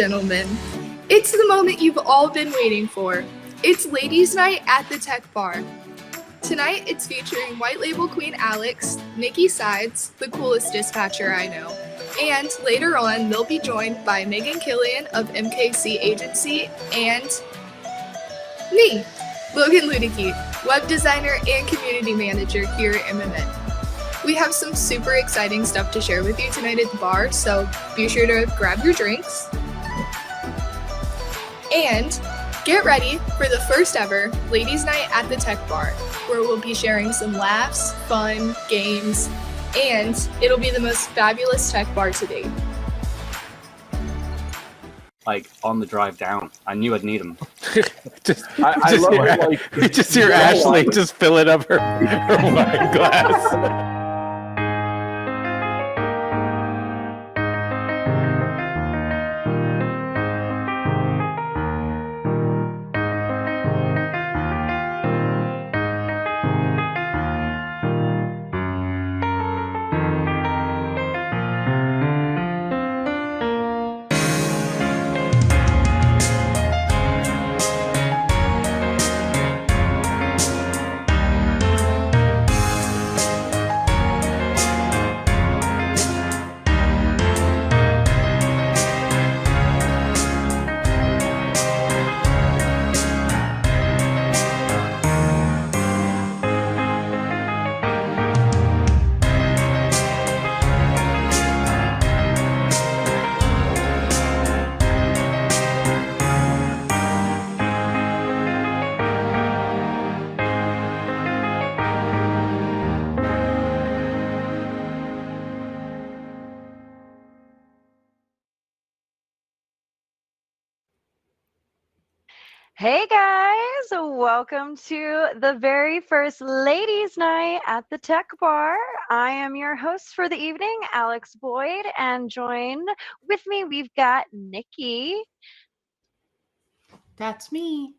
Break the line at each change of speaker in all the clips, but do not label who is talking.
gentlemen, it's the moment you've all been waiting for. It's Ladies' Night at the Tech Bar. Tonight, it's featuring White Label Queen Alex, Nikky Sides, the coolest dispatcher I know, and later on, they'll be joined by Megan Killion of MKC Agency and me, Logan Luedike, web designer and community manager here at MMN. We have some super exciting stuff to share with you tonight at the bar, so be sure to grab your drinks and get ready for the first ever Ladies' Night at the Tech Bar, where we'll be sharing some laughs, fun, games, and it'll be the most fabulous tech bar to date.
Like on the drive down, I knew I'd need them.
I love it. Like,
just hear Ashley just filling up her wine glass.
Hey guys, welcome to the very first Ladies' Night at the Tech Bar. I am your host for the evening, Alex Boyd, and joined with me, we've got Nikky.
That's me.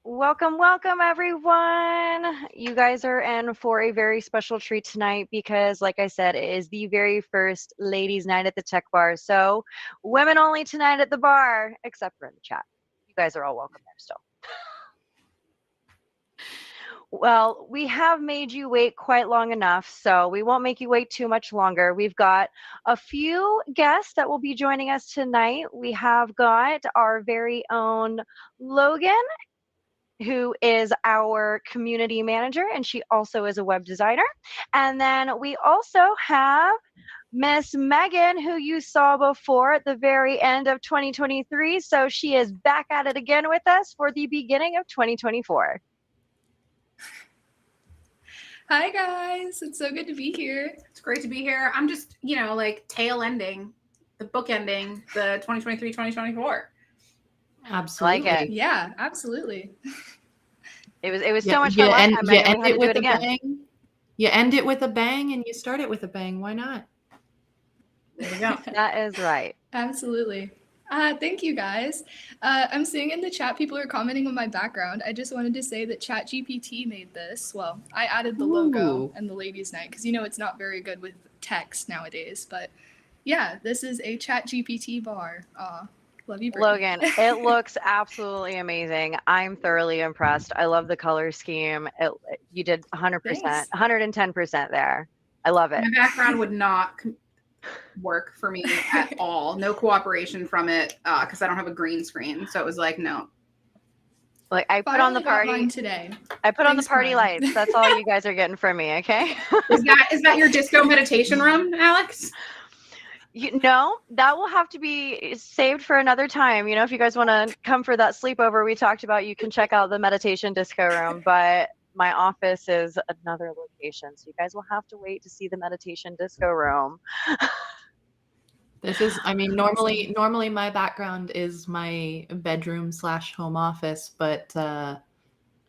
Welcome, welcome everyone. You guys are in for a very special treat tonight because, like I said, it is the very first Ladies' Night at the Tech Bar. So, women only tonight at the bar, except for in the chat. You guys are all welcome there still. Well, we have made you wait quite long enough, so we won't make you wait too much longer. We've got a few guests that will be joining us tonight. We have got our very own Logan, who is our community manager, and she also is a web designer. And then we also have Miss Megan, who you saw before at the very end of 2023. So she is back at it again with us for the beginning of 2024.
Hi guys, it's so good to be here.
It's great to be here. I'm just, like tail ending, the book ending, the 2023, 2024.
Absolutely. Like it.
Yeah, absolutely.
It was so much fun last time.
You end it with a bang. You end it with a bang and you start it with a bang. Why not? There you go.
That is right.
Absolutely. Thank you guys. I'm seeing in the chat people are commenting on my background. I just wanted to say that ChatGPT made this. Well, I added the logo and the ladies' night because it's not very good with text nowadays. But yeah, this is a ChatGPT bar. Love you, Brittany.
Logan, it looks absolutely amazing. I'm thoroughly impressed. I love the color scheme. You did 100%,
Thanks.
110% there. I love it.
My background would not work for me at all. No cooperation from it because I don't have a green screen. So it was like, no.
Like I put on the party
today.
I put on the party lights. That's all you guys are getting from me, okay?
Is that your disco meditation room, Alex?
No, that will have to be saved for another time. If you guys want to come for that sleepover we talked about, you can check out the meditation disco room. But my office is another location, so you guys will have to wait to see the meditation disco room.
This is, normally my background is my bedroom / home office, but I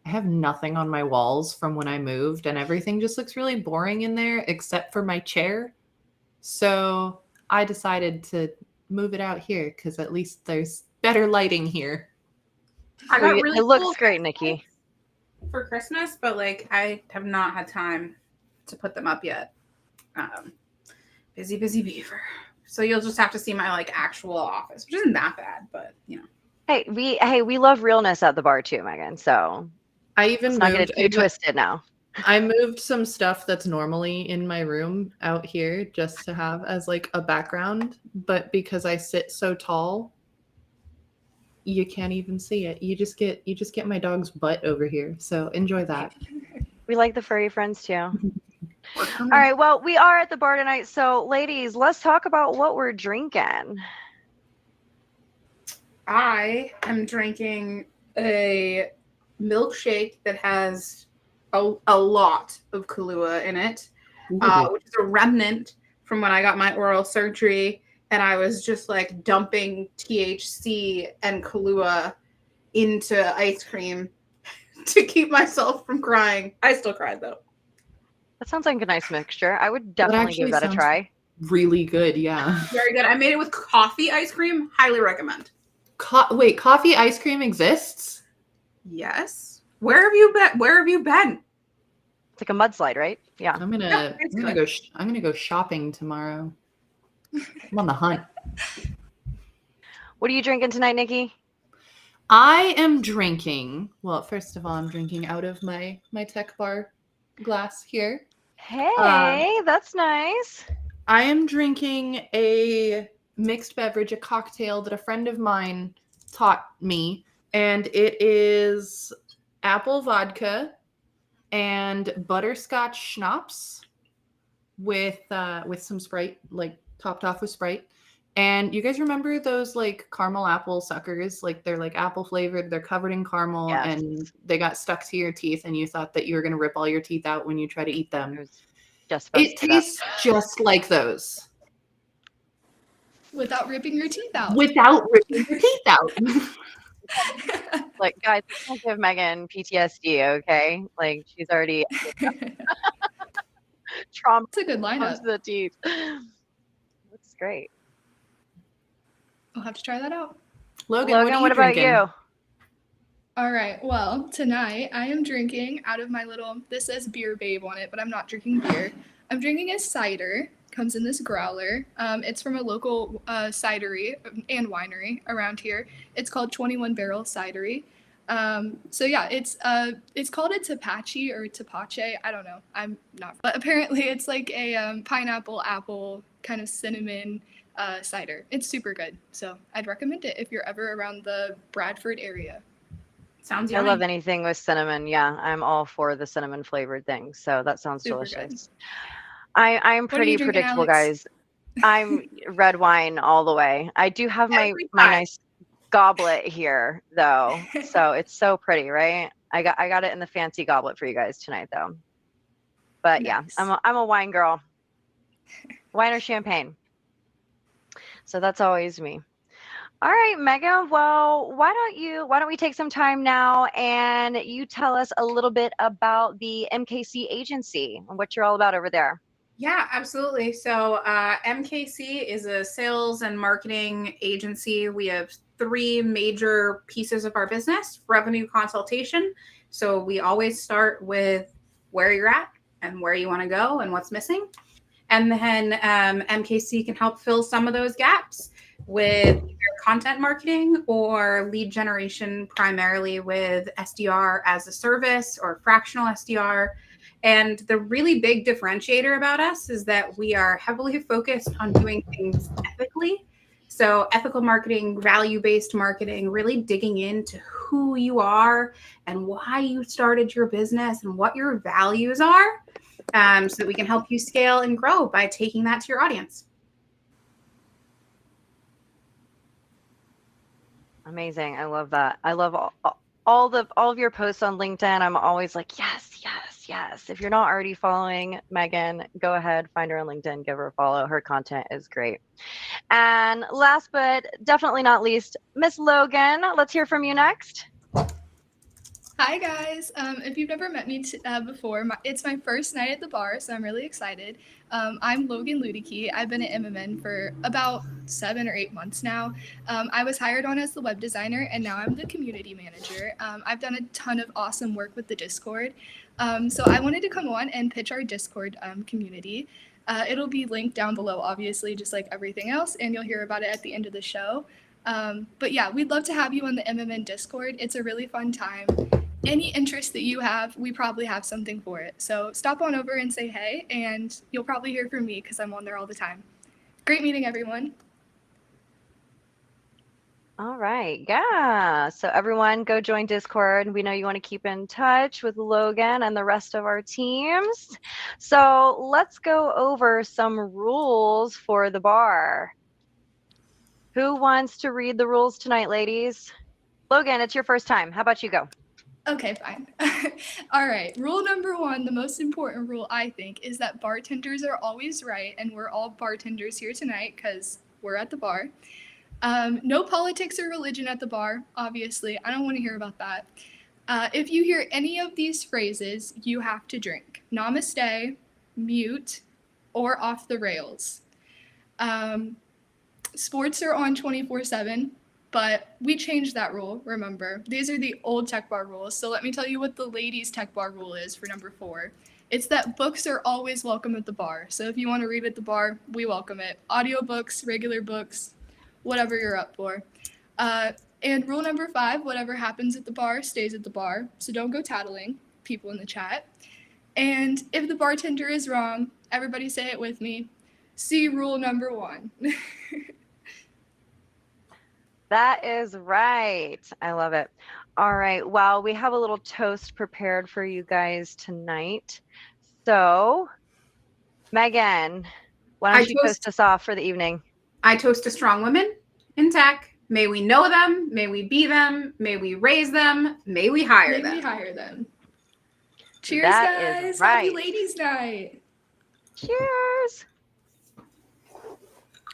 have nothing on my walls from when I moved, and everything just looks really boring in there except for my chair. So I decided to move it out here because at least there's better lighting here.
It looks great, Nikky.
For Christmas, but I have not had time to put them up yet. Busy beaver. So you'll just have to see my like actual office, which isn't that bad, but you know.
Hey, we love realness at the bar too, Megan. So
I even
let's not get
moved.
it too twisted now.
I moved some stuff that's normally in my room out here just to have as like a background, but because I sit so tall, you can't even see it. You just get my dog's butt over here. So enjoy that.
We like the furry friends too. All right, well, we are at the bar tonight, so ladies, let's talk about what we're drinking.
I am drinking a milkshake that has a lot of Kahlua in it, which is a remnant from when I got my oral surgery, and I was just like dumping THC and Kahlua into ice cream to keep myself from crying. I still cried though.
That sounds like a nice mixture. I would definitely give that a try.
Really good, yeah.
Very good. I made it with coffee ice cream. Highly recommend.
Wait, coffee ice cream exists?
Yes. Where have you been? Where have you been?
It's like a mudslide, right? Yeah.
I'm gonna go shopping tomorrow. I'm on the hunt.
What are you drinking tonight, Nikki?
I am drinking. Well, first of all, I'm drinking out of my tech bar glass here.
Hey, that's nice.
I am drinking a mixed beverage, a cocktail that a friend of mine taught me, and it is apple vodka and butterscotch schnapps with some Sprite, like topped off with Sprite. And you guys remember those like caramel apple suckers? Like they're like apple flavored, they're covered in caramel,
Yes.
and they got stuck to your teeth, and you thought that you were gonna rip all your teeth out when you try to eat them. It tastes just like those.
Without ripping your teeth out.
Without ripping your teeth out.
Like, guys, don't give Megan PTSD, okay? Like, she's already trauma
It's a good lineup.
to the teeth. That's great.
I'll have to try that out.
Logan,
what about
drinking?
you?
All right. Well, tonight I am drinking out of my little, this says Beer Babe on it, but I'm not drinking beer. I'm drinking a cider. Comes in this growler. It's from a local cidery and winery around here. It's called 21 Barrel Cidery. So yeah, it's called a Tapache or Tapache. I don't know. I'm not. But apparently it's like a pineapple, apple, kind of cinnamon cider. It's super good. So I'd recommend it if you're ever around the Bradford area.
Sounds
I
yummy.
love anything with cinnamon. Yeah, I'm all for the cinnamon flavored things. So that sounds
Super
delicious.
good.
I'm
What are you
pretty
drinking,
predictable,
Alex?
guys. I'm red wine all the way. I do have my
Every
my
time.
nice goblet here though. So it's so pretty, right? I got it in the fancy goblet for you guys tonight though. But yeah,
Nice.
I'm a wine girl. Wine or champagne. So that's always me. All right, Megan. Well, why don't we take some time now and you tell us a little bit about the MKC agency and what you're all about over there.
Yeah, absolutely. So MKC is a sales and marketing agency. We have 3 major pieces of our business: revenue consultation. So we always start with where you're at and where you want to go and what's missing. And then MKC can help fill some of those gaps with either content marketing or lead generation, primarily with SDR as a service or fractional SDR. And the really big differentiator about us is that we are heavily focused on doing things ethically. So ethical marketing, value-based marketing, really digging into who you are and why you started your business and what your values are, so that we can help you scale and grow by taking that to your audience.
Amazing. I love that. I love all of your posts on LinkedIn. I'm always like, yes. If you're not already following Megan, go ahead, find her on LinkedIn, give her a follow. Her content is great. And last but definitely not least, Miss Logan, let's hear from you next.
Hi guys. If you've never met me before, it's my first night at the bar, so I'm really excited. I'm Logan Luedike. I've been at MMN for about 7 or 8 months now. I was hired on as the web designer, and now I'm the community manager. I've done a ton of awesome work with the Discord. So I wanted to come on and pitch our Discord community. It'll be linked down below, obviously, just like everything else, and you'll hear about it at the end of the show. But yeah, we'd love to have you on the MMN Discord. It's a really fun time. Any interest that you have, we probably have something for it. So stop on over and say hey, and you'll probably hear from me because I'm on there all the time. Great meeting everyone.
All right. Yeah. So everyone go join Discord. We know you want to keep in touch with Logan and the rest of our teams. So let's go over some rules for the bar. Who wants to read the rules tonight, ladies? Logan, it's your first time. How about you go?
Okay, fine. All right. Rule number 1, the most important rule, I think, is that bartenders are always right, and we're all bartenders here tonight because we're at the bar. No politics or religion at the bar, obviously. I don't want to hear about that. If you hear any of these phrases, you have to drink. Namaste, mute, or off the rails. Sports are on 24/7. But we changed that rule, remember. These are the old tech bar rules. So let me tell you what the ladies' tech bar rule is for number 4. It's that books are always welcome at the bar. So if you want to read at the bar, we welcome it. Audiobooks, regular books, whatever you're up for. And rule number 5, whatever happens at the bar stays at the bar. So don't go tattling people in the chat. And if the bartender is wrong, everybody say it with me. See rule number 1.
That is right. I love it. All right. Well, we have a little toast prepared for you guys tonight. So, Megan, why don't you toast us off for the evening?
I toast to strong women in tech. May we know them. May we be them. May we raise them. May we hire them.
Cheers,
That
guys.
is right.
Happy ladies' night.
Cheers.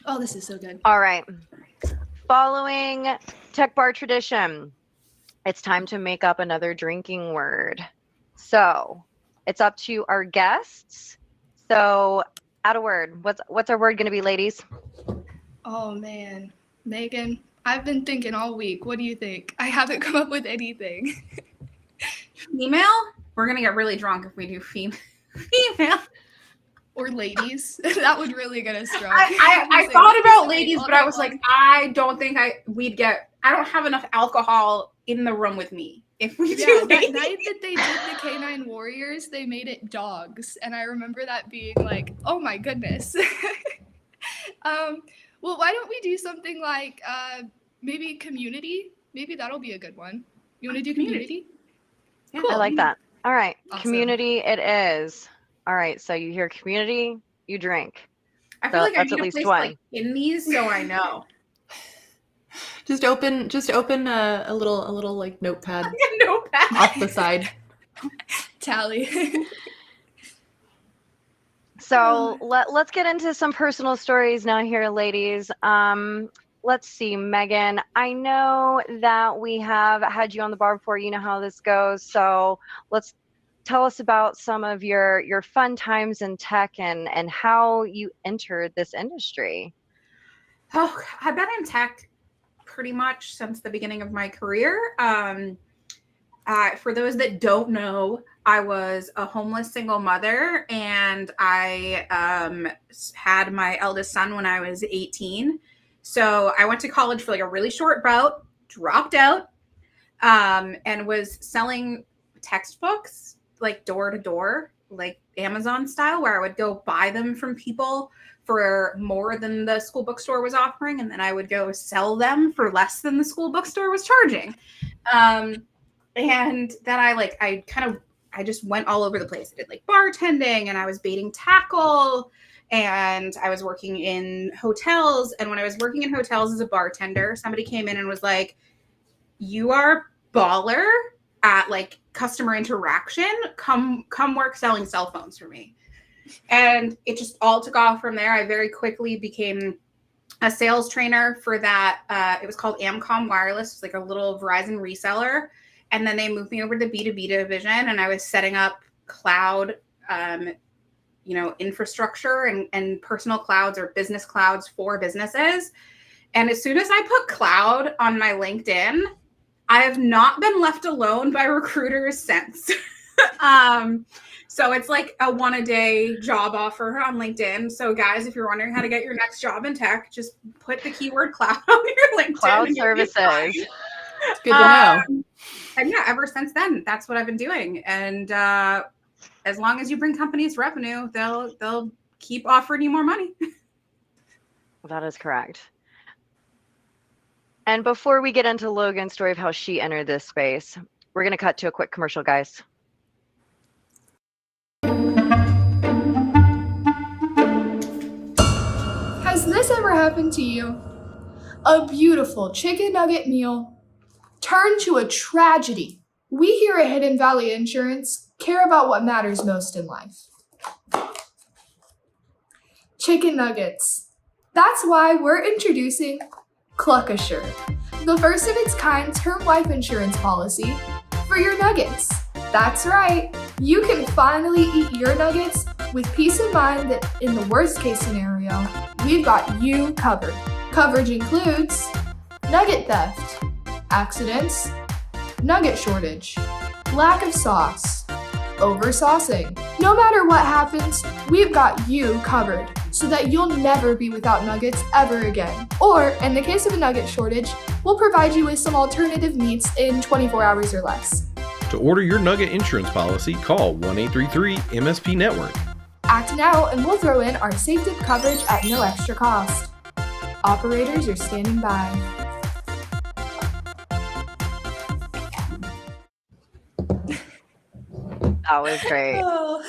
Oh, this is so good.
All right. Following tech bar tradition, it's time to make up another drinking word. So it's up to our guests. So add a word. What's our word going to be, ladies?
Oh, man. Megan, I've been thinking all week. What do you think? I haven't come up with anything.
Female? We're going to get really drunk if we do female.
Or ladies. That would really get us drunk.
I thought about ladies, but I was like, I don't think I don't have enough alcohol in the room with me. If we do
that night that they did the Canine Warriors, they made it dogs. And I remember that being like, oh my goodness. Well, why don't we do something like maybe community? Maybe that'll be a good one. You want to do community?
Yeah. Cool. I like that. All right.
Awesome.
Community it is. All right, so you hear community, you drink.
I feel like
that's
I need
at least
a place
one.
like in these, so I know.
Just open a little like notepad
Notepad
off the side.
Tally.
So let's get into some personal stories now here, ladies. Let's see, Megan. I know that we have had you on the bar before. You know how this goes. So let's tell us about some of your fun times in tech and how you entered this industry.
Oh, I've been in tech pretty much since the beginning of my career. For those that don't know, I was a homeless single mother, and I had my eldest son when I was 18. So I went to college for like a really short bout, dropped out, and was selling textbooks like door to door, like Amazon style, where I would go buy them from people for more than the school bookstore was offering, and then I would go sell them for less than the school bookstore was charging. And then I just went all over the place. I did like bartending, and I was baiting tackle, and I was working in hotels. And when I was working in hotels as a bartender, somebody came in and was like, "You are baller at like customer interaction. Come work selling cell phones for me." And it just all took off from there. I very quickly became a sales trainer for that. It was called Amcom Wireless. It's like a little Verizon reseller. And then they moved me over to the B2B division, and I was setting up cloud, infrastructure and personal clouds or business clouds for businesses. And as soon as I put cloud on my LinkedIn, I have not been left alone by recruiters since. So it's like a 1-a-day job offer on LinkedIn. So guys, if you're wondering how to get your next job in tech, just put the keyword cloud on your LinkedIn.
Cloud
and you'll be
services.
fine.
It's good to know.
And yeah, ever since then, that's what I've been doing. And as long as you bring companies revenue, they'll keep offering you more money.
That is correct. And before we get into Logan's story of how she entered this space, we're going to cut to a quick commercial, guys.
Has this ever happened to you? A beautiful chicken nugget meal turned to a tragedy. We here at Hidden Valley Insurance care about what matters most in life. Chicken nuggets. That's why we're introducing Cluck Assure, the first of its kind term life insurance policy for your nuggets. That's right, you can finally eat your nuggets with peace of mind that in the worst case scenario, we've got you covered. Coverage includes nugget theft, accidents, nugget shortage, lack of sauce, over-saucing. No matter what happens, we've got you covered so that you'll never be without nuggets ever again. Or, in the case of a nugget shortage, we'll provide you with some alternative meats in 24 hours or less.
To order your nugget insurance policy, call 1-833-MSP-NETWORK.
Act now and we'll throw in our safe dip coverage at no extra cost. Operators, you're standing by.
That was great.
Oh.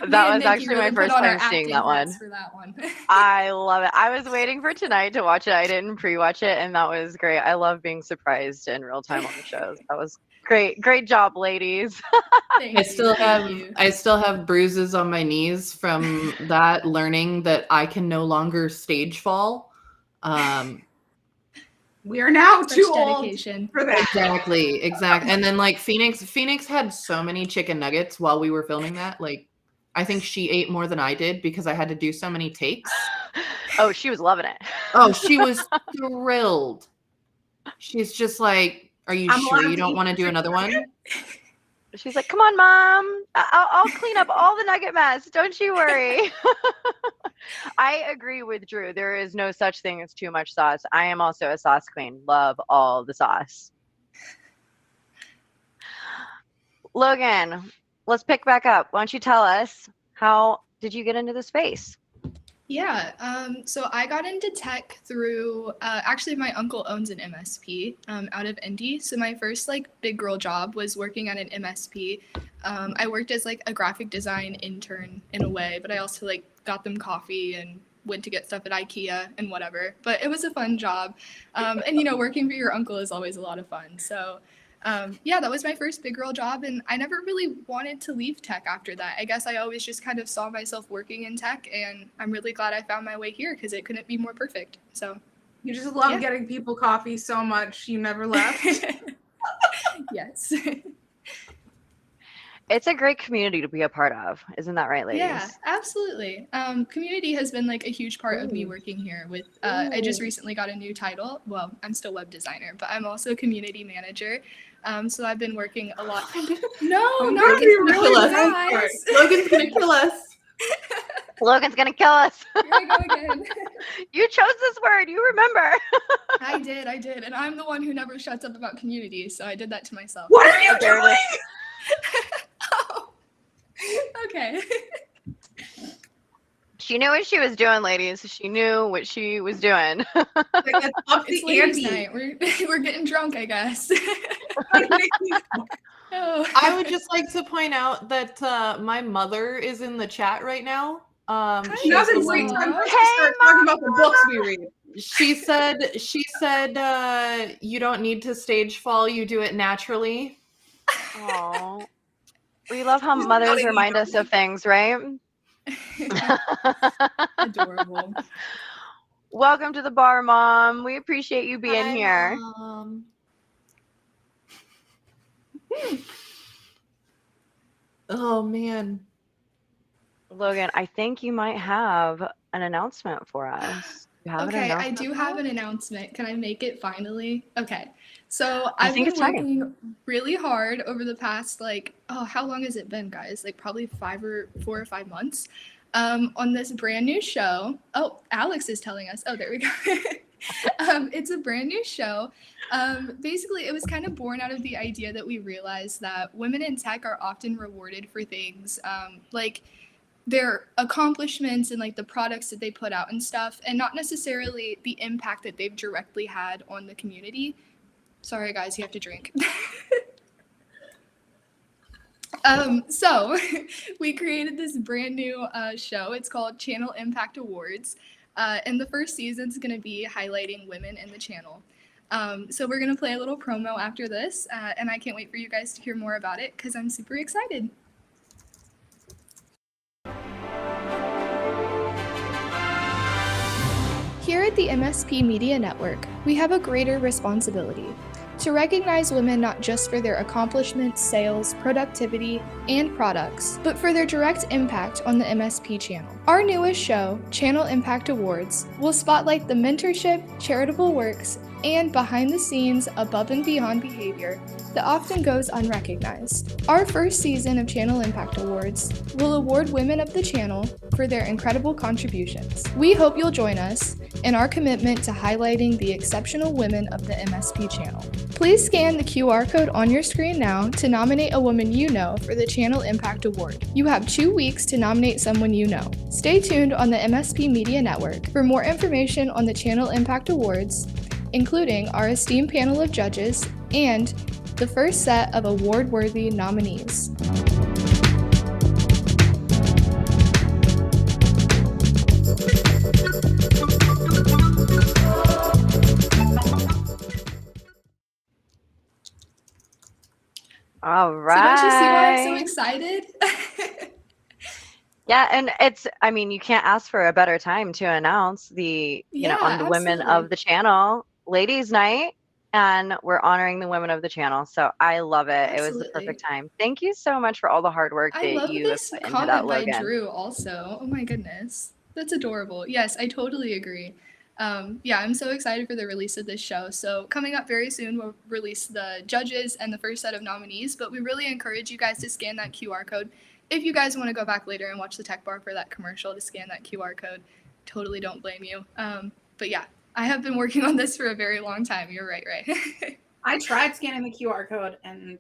That was actually my first time seeing that one.
For that one.
I love it. I was waiting for tonight to watch it. I didn't pre-watch it, and that was great. I love being surprised in real time on the shows. That was great. Great job, ladies.
I still have bruises on my knees from that, learning that I can no longer stage fall.
We are now
Such
too
dedication.
old for that.
Exactly. And then like Phoenix had so many chicken nuggets while we were filming that. Like, I think she ate more than I did because I had to do so many takes.
Oh, she was loving it.
Oh, she was thrilled. She's just like, are you sure you don't want to do another one?
She's like, come on, Mom. I'll clean up all the nugget mess. Don't you worry. I agree with Drew. There is no such thing as too much sauce. I am also a sauce queen. Love all the sauce. Logan, let's pick back up. Why don't you tell us, how did you get into the space?
Yeah, so I got into tech through, actually my uncle owns an MSP out of Indy. So my first like big girl job was working at an MSP. I worked as like a graphic design intern in a way, but I also like got them coffee and went to get stuff at IKEA and whatever. But it was a fun job. And you know, working for your uncle is always a lot of fun. So yeah, that was my first big girl job, and I never really wanted to leave tech after that. I guess I always just kind of saw myself working in tech, and I'm really glad I found my way here because it couldn't be more perfect. So
You just love getting people coffee so much you never left.
yes.
It's a great community to be a part of. Isn't that right, ladies?
Yeah, absolutely. Community has been like a huge part of me working here with, I just recently got a new title. Well, I'm still web designer, but I'm also community manager. So I've been working a lot. No, not
really
guys.
Logan's gonna kill us.
Logan's gonna kill us.
Here I go again.
You chose this word. You remember.
I did. And I'm the one who never shuts up about community. So I did that to myself.
What are you
There it
doing?
Oh. Okay.
She knew what she was doing, ladies. She knew what she was doing.
Like, let's up
It's
the
ladies'
ante.
night. We're getting drunk, I guess. Oh.
I would just like to point out that my mother is in the chat right now. She's
Now's a
the
great
one-
time for us
Hey,
to start talking about the books we read.
She said you don't need to stage fall, you do it naturally.
Oh, we love how
She's
mothers
not
remind us of things, right?
Adorable.
Welcome to the bar, Mom. We appreciate you being
Hi,
here.
Mom. Oh man.
Logan, I think you might have an announcement for us. You have an
Okay, I
announcement
do
for
have
us?
an announcement. Can I make it finally? Okay. So
I
I've
think
been
it's time.
working really hard over the past how long has it been, guys? Like probably 4 or 5 months on this brand new show. Oh, Alex is telling us. Oh, there we go. It's a brand new show. Basically, it was kind of born out of the idea that we realized that women in tech are often rewarded for things like their accomplishments and like the products that they put out and stuff, and not necessarily the impact that they've directly had on the community. Sorry, guys, you have to drink. So we created this brand new show. It's called Channel Impact Awards. And the first season is going to be highlighting women in the channel. So we're going to play a little promo after this. And I can't wait for you guys to hear more about it because I'm super excited. Here at the MSP Media Network, we have a greater responsibility to recognize women not just for their accomplishments, sales, productivity, and products, but for their direct impact on the MSP channel. Our newest show, Channel Impact Awards, will spotlight the mentorship, charitable works, and behind-the-scenes, above-and-beyond behavior that often goes unrecognized. Our first season of Channel Impact Awards will award women of the channel for their incredible contributions. We hope you'll join us in our commitment to highlighting the exceptional women of the MSP channel. Please scan the QR code on your screen now to nominate a woman you know for the Channel Impact Award. You have 2 weeks to nominate someone you know. Stay tuned on the MSP Media Network for more information on the Channel Impact Awards, including our esteemed panel of judges and the first set of award-worthy nominees.
All
So
right.
don't you see why I'm so excited?
Yeah, and I mean, you can't ask for a better time to announce the on the women of the channel, Ladies Night, and we're honoring the women of the channel. So I love it. It was the perfect time. Thank you so much for all the hard work
I
that
love
you have
this
put into
comment
that,
by
Logan.
Drew also. Oh my goodness. That's adorable. Yes, I totally agree. Yeah, I'm so excited for the release of this show. So coming up very soon, we'll release the judges and the first set of nominees, but we really encourage you guys to scan that QR code. If you guys want to go back later and watch the tech bar for that commercial, to scan that QR code, totally don't blame you. But yeah, I have been working on this for a very long time. You're right.
I tried scanning the QR code and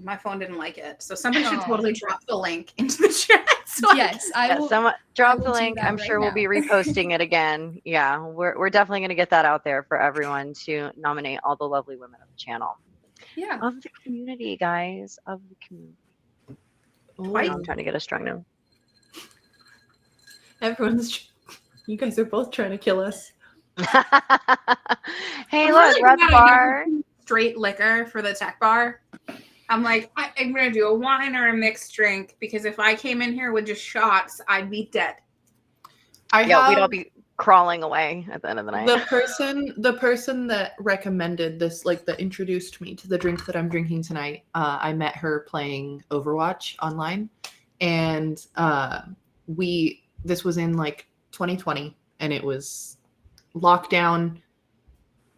my phone didn't like it. So somebody should totally drop the link into the chat. So
yes, I will.
Someone drop the link. I'm sure we'll be reposting it again. Yeah, we're definitely going to get that out there for everyone to nominate all the lovely women of the channel.
Yeah.
Of the community, guys. Of the community. I'm trying to get a strong note.
You guys are both trying to kill us.
Hey, look, we're at the bar.
Straight liquor for the tech bar. I'm like, I'm going to do a wine or a mixed drink because if I came in here with just shots, I'd be dead.
We'd all be crawling away at the end of the night.
The person that recommended this, that introduced me to the drink that I'm drinking tonight, I met her playing Overwatch online, and this was in 2020, and it was lockdown.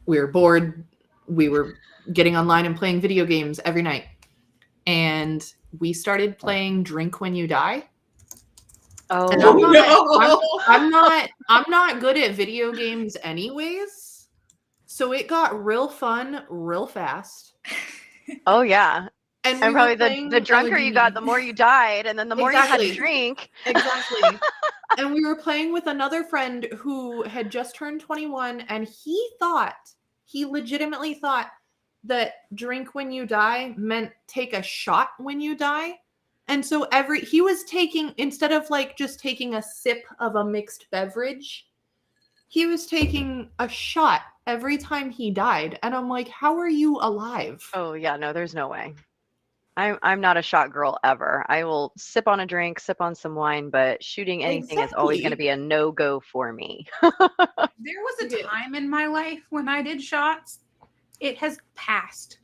We were bored. We were getting online and playing video games every night, and we started playing Drink When You Die.
Oh,
and I'm not good at video games anyways, so it got real fun real fast.
Oh yeah, and probably the drunker you got, the more you died, and then the more you had to drink.
Exactly. And we were playing with another friend who had just turned 21, and he legitimately thought that Drink When You Die meant take a shot when you die. And so he was taking, instead of just taking a sip of a mixed beverage, he was taking a shot every time he died. And I'm like, how are you alive?
Oh yeah, no, there's no way. I'm not a shot girl ever. I will sip on a drink, sip on some wine, but shooting anything is always going to be a no-go for me.
There was a time in my life when I did shots. It has passed.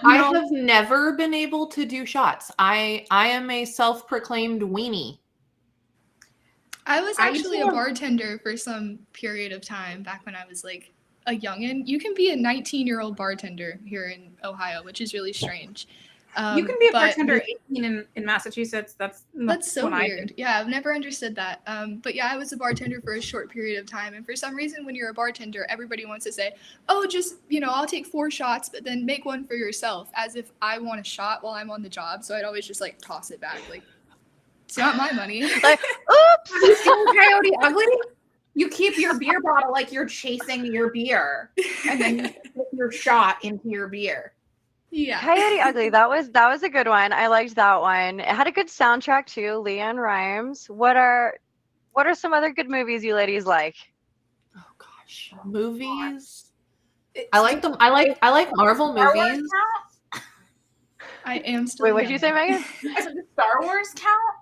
I have never been able to do shots. I am a self-proclaimed weenie.
I was actually a bartender for some period of time back when I was a youngin'. You can be a 19-year-old bartender here in Ohio, which is really strange.
You can be a
but
bartender at 18 in Massachusetts. That's
so
what I
weird.
did.
Yeah, I've never understood that. But yeah, I was a bartender for a short period of time. And for some reason, when you're a bartender, everybody wants to say, oh, just, I'll take 4 shots, but then make one for yourself, as if I want a shot while I'm on the job. So I'd always just like toss it back. Like, it's not my money.
Like, oops.
Have you seen Coyote Ugly? You keep your beer bottle like you're chasing your beer, and then you put your shot into your beer.
Yeah.
Coyote Ugly. That was a good one. I liked that one. It had a good soundtrack too. Leanne Rhymes. What are some other good movies you ladies like?
Oh gosh, movies. I like them. I like Marvel
Star Wars
movies.
count?
I am still.
Wait, what did you say, Megan?
Does the Star Wars count?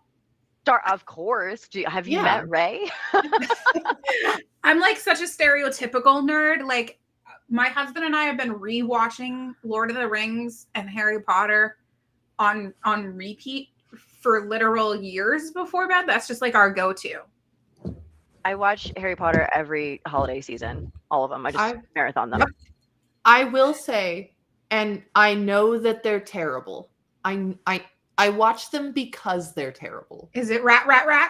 Of course. Have you
Yeah.
met Ray?
I'm like such a stereotypical nerd. Like, my husband and I have been rewatching Lord of the Rings and Harry Potter on repeat for literal years before bed. That's just like our go-to.
I watch Harry Potter every holiday season. All of them. I just marathon them.
I will say, and I know that they're terrible. I watch them because they're terrible.
Is it rat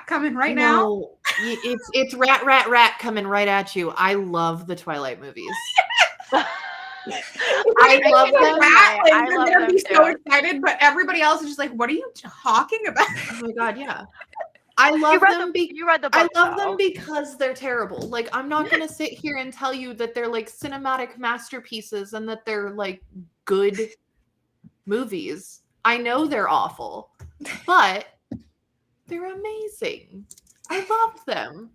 coming right now?
No, it's rat coming right at you. I love the Twilight movies.
I love them.
I love
they're
them
so
too.
excited, but everybody else is just like, "What are you talking about?"
Oh my god, yeah. I love
You read
them.
you read the book,
I love
though.
them because they're terrible. Like, I'm not gonna sit here and tell you that they're like cinematic masterpieces and that they're like good movies. I know they're awful, but they're amazing. I love them.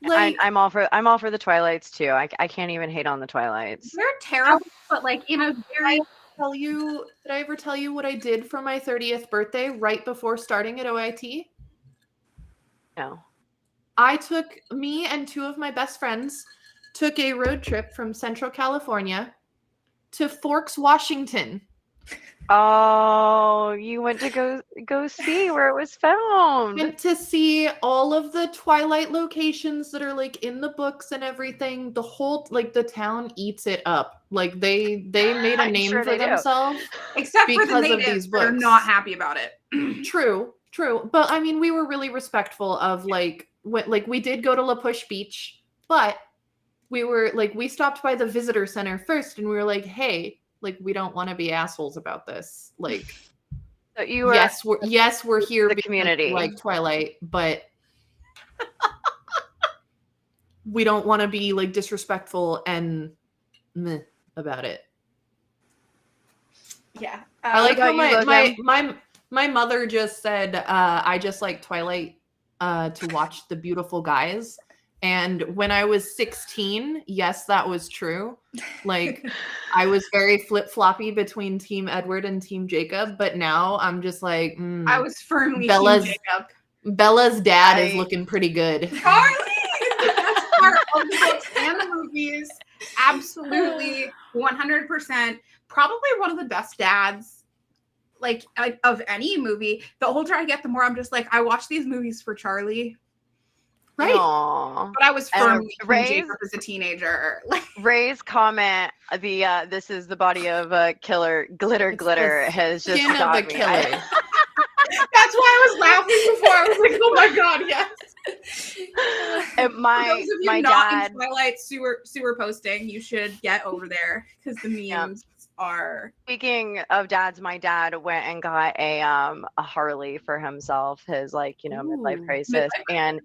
Like,
I'm all for the Twilights too. I can't even hate on the Twilights.
They're terrible, but like in a very
did I ever tell you what I did for my 30th birthday right before starting at OIT?
No.
Me and 2 of my best friends took a road trip from Central California to Forks, Washington.
Oh, you went to go see where it was filmed.
Went to see all of the Twilight locations that are like in the books and everything. The whole the town eats it up. Like they made a
I'm
name
sure
for
they do.
themselves.
except for the
because of
natives,
these
they're
books.
not happy about it.
True. But I mean, we were really respectful of we did go to La Push Beach, but we stopped by the visitor center first, and we were like, hey, we don't want to be assholes about this. Like,
So you were
we're here
the
because
community.
we like Twilight, but we don't want to be disrespectful and meh about it.
Yeah.
I like how
about you,
my mother just said, I just like Twilight to watch the beautiful guys. And when I was 16, yes, that was true. I was very flip-floppy between Team Edward and Team Jacob, but now I'm just like,
I was firmly
Bella's
Team Jacob.
Bella's dad is looking pretty good.
Charlie is the best part of the books and the movies. Absolutely, 100%. Probably one of the best dads, of any movie. The older I get, the more I'm just like, I watch these movies for Charlie.
Right.
Aww.
But I was firmly
Ray's-
Jacob as a teenager.
Ray's comment, this is the body of a killer, glitter, has just
Skin of
got
a
me.
killer.
That's why I was laughing before. I was like, oh my god, yes.
And
For
my
those of you
my
not
dad.
in Twilight sewer posting, you should get over there because the memes are.
Speaking of dads, my dad went and got a Harley for himself, his midlife crisis, and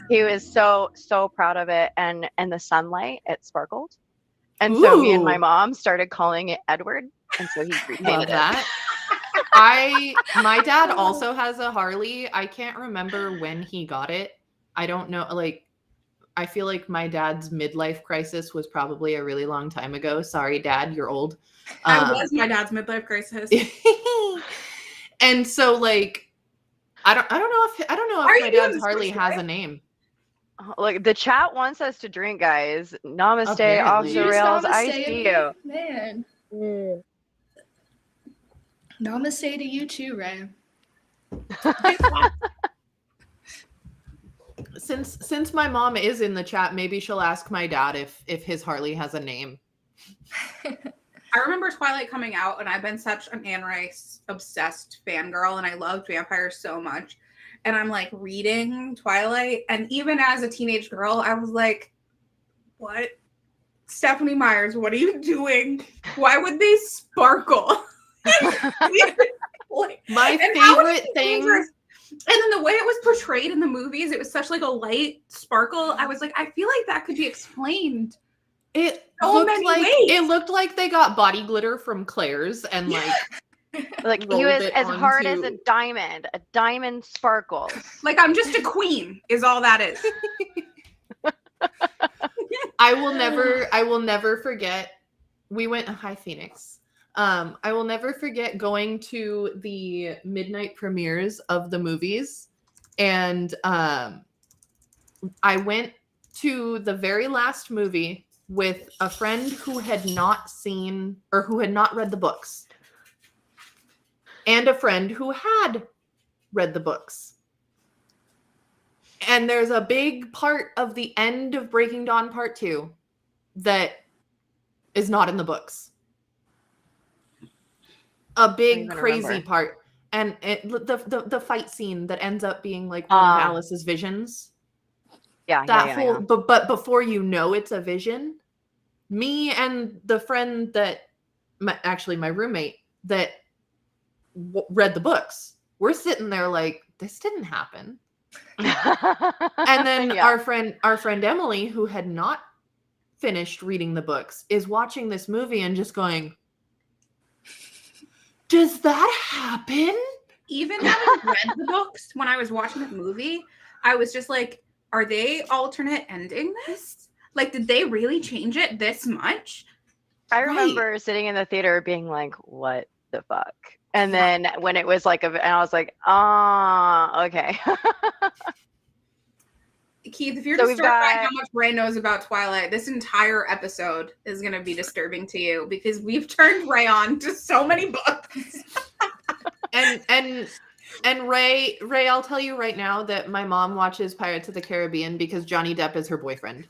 he was so proud of it. And in the sunlight, it sparkled, and so me and my mom started calling it Edward, and so he repainted
that. My dad also has a Harley. I can't remember when he got it. I don't know. I feel like my dad's midlife crisis was probably a really long time ago. Sorry, Dad, you're old.
I was my dad's midlife crisis.
And so I don't know if my dad's Harley has a name.
Look, the chat wants us to drink, guys. Namaste,
Apparently.
off the
Just
rails.
namaste
I
to
see
me,
you.
man. Namaste to you too, Ray.
since my mom is in the chat, maybe she'll ask my dad if his Harley has a name.
I remember Twilight coming out, and I've been such an Anne Rice obsessed fangirl, and I loved vampires so much. And I'm like reading Twilight, and even as a teenage girl, I was like, what? Stephanie Myers, what are you doing? Why would they sparkle?
My favorite thing.
And then the way it was portrayed in the movies, it was such like a light sparkle. I was like, I feel like that could be explained.
It
so
looked like they got body glitter from Claire's and
like he was as hard as a diamond. A diamond sparkles.
Like I'm just a queen, is all that is.
I will never forget. We went hi Phoenix. I will never forget going to the midnight premieres of the movies, and I went to the very last movie with a friend who had not seen or who had not read the books, and a friend who had read the books. And there's a big part of the end of Breaking Dawn Part 2 that is not in the books. A big crazy part. And the fight scene that ends up being like one of Alice's visions.
Yeah.
But before you know it's a vision, me and the friend that my roommate that read the books, we're sitting there like, this didn't happen. And then our friend Emily, who had not finished reading the books, is watching this movie and just going, does that happen?
Even having read the books when I was watching the movie, I was just like, are they alternate ending this? Like, did they really change it this much?
I remember sitting in the theater being like, what the fuck? And then when it was like, and I was like, okay.
Keith, if you're disturbed by how much Ray knows about Twilight, this entire episode is going to be disturbing to you because we've turned Ray on to so many books.
and Ray, I'll tell you right now that my mom watches Pirates of the Caribbean because Johnny Depp is her boyfriend.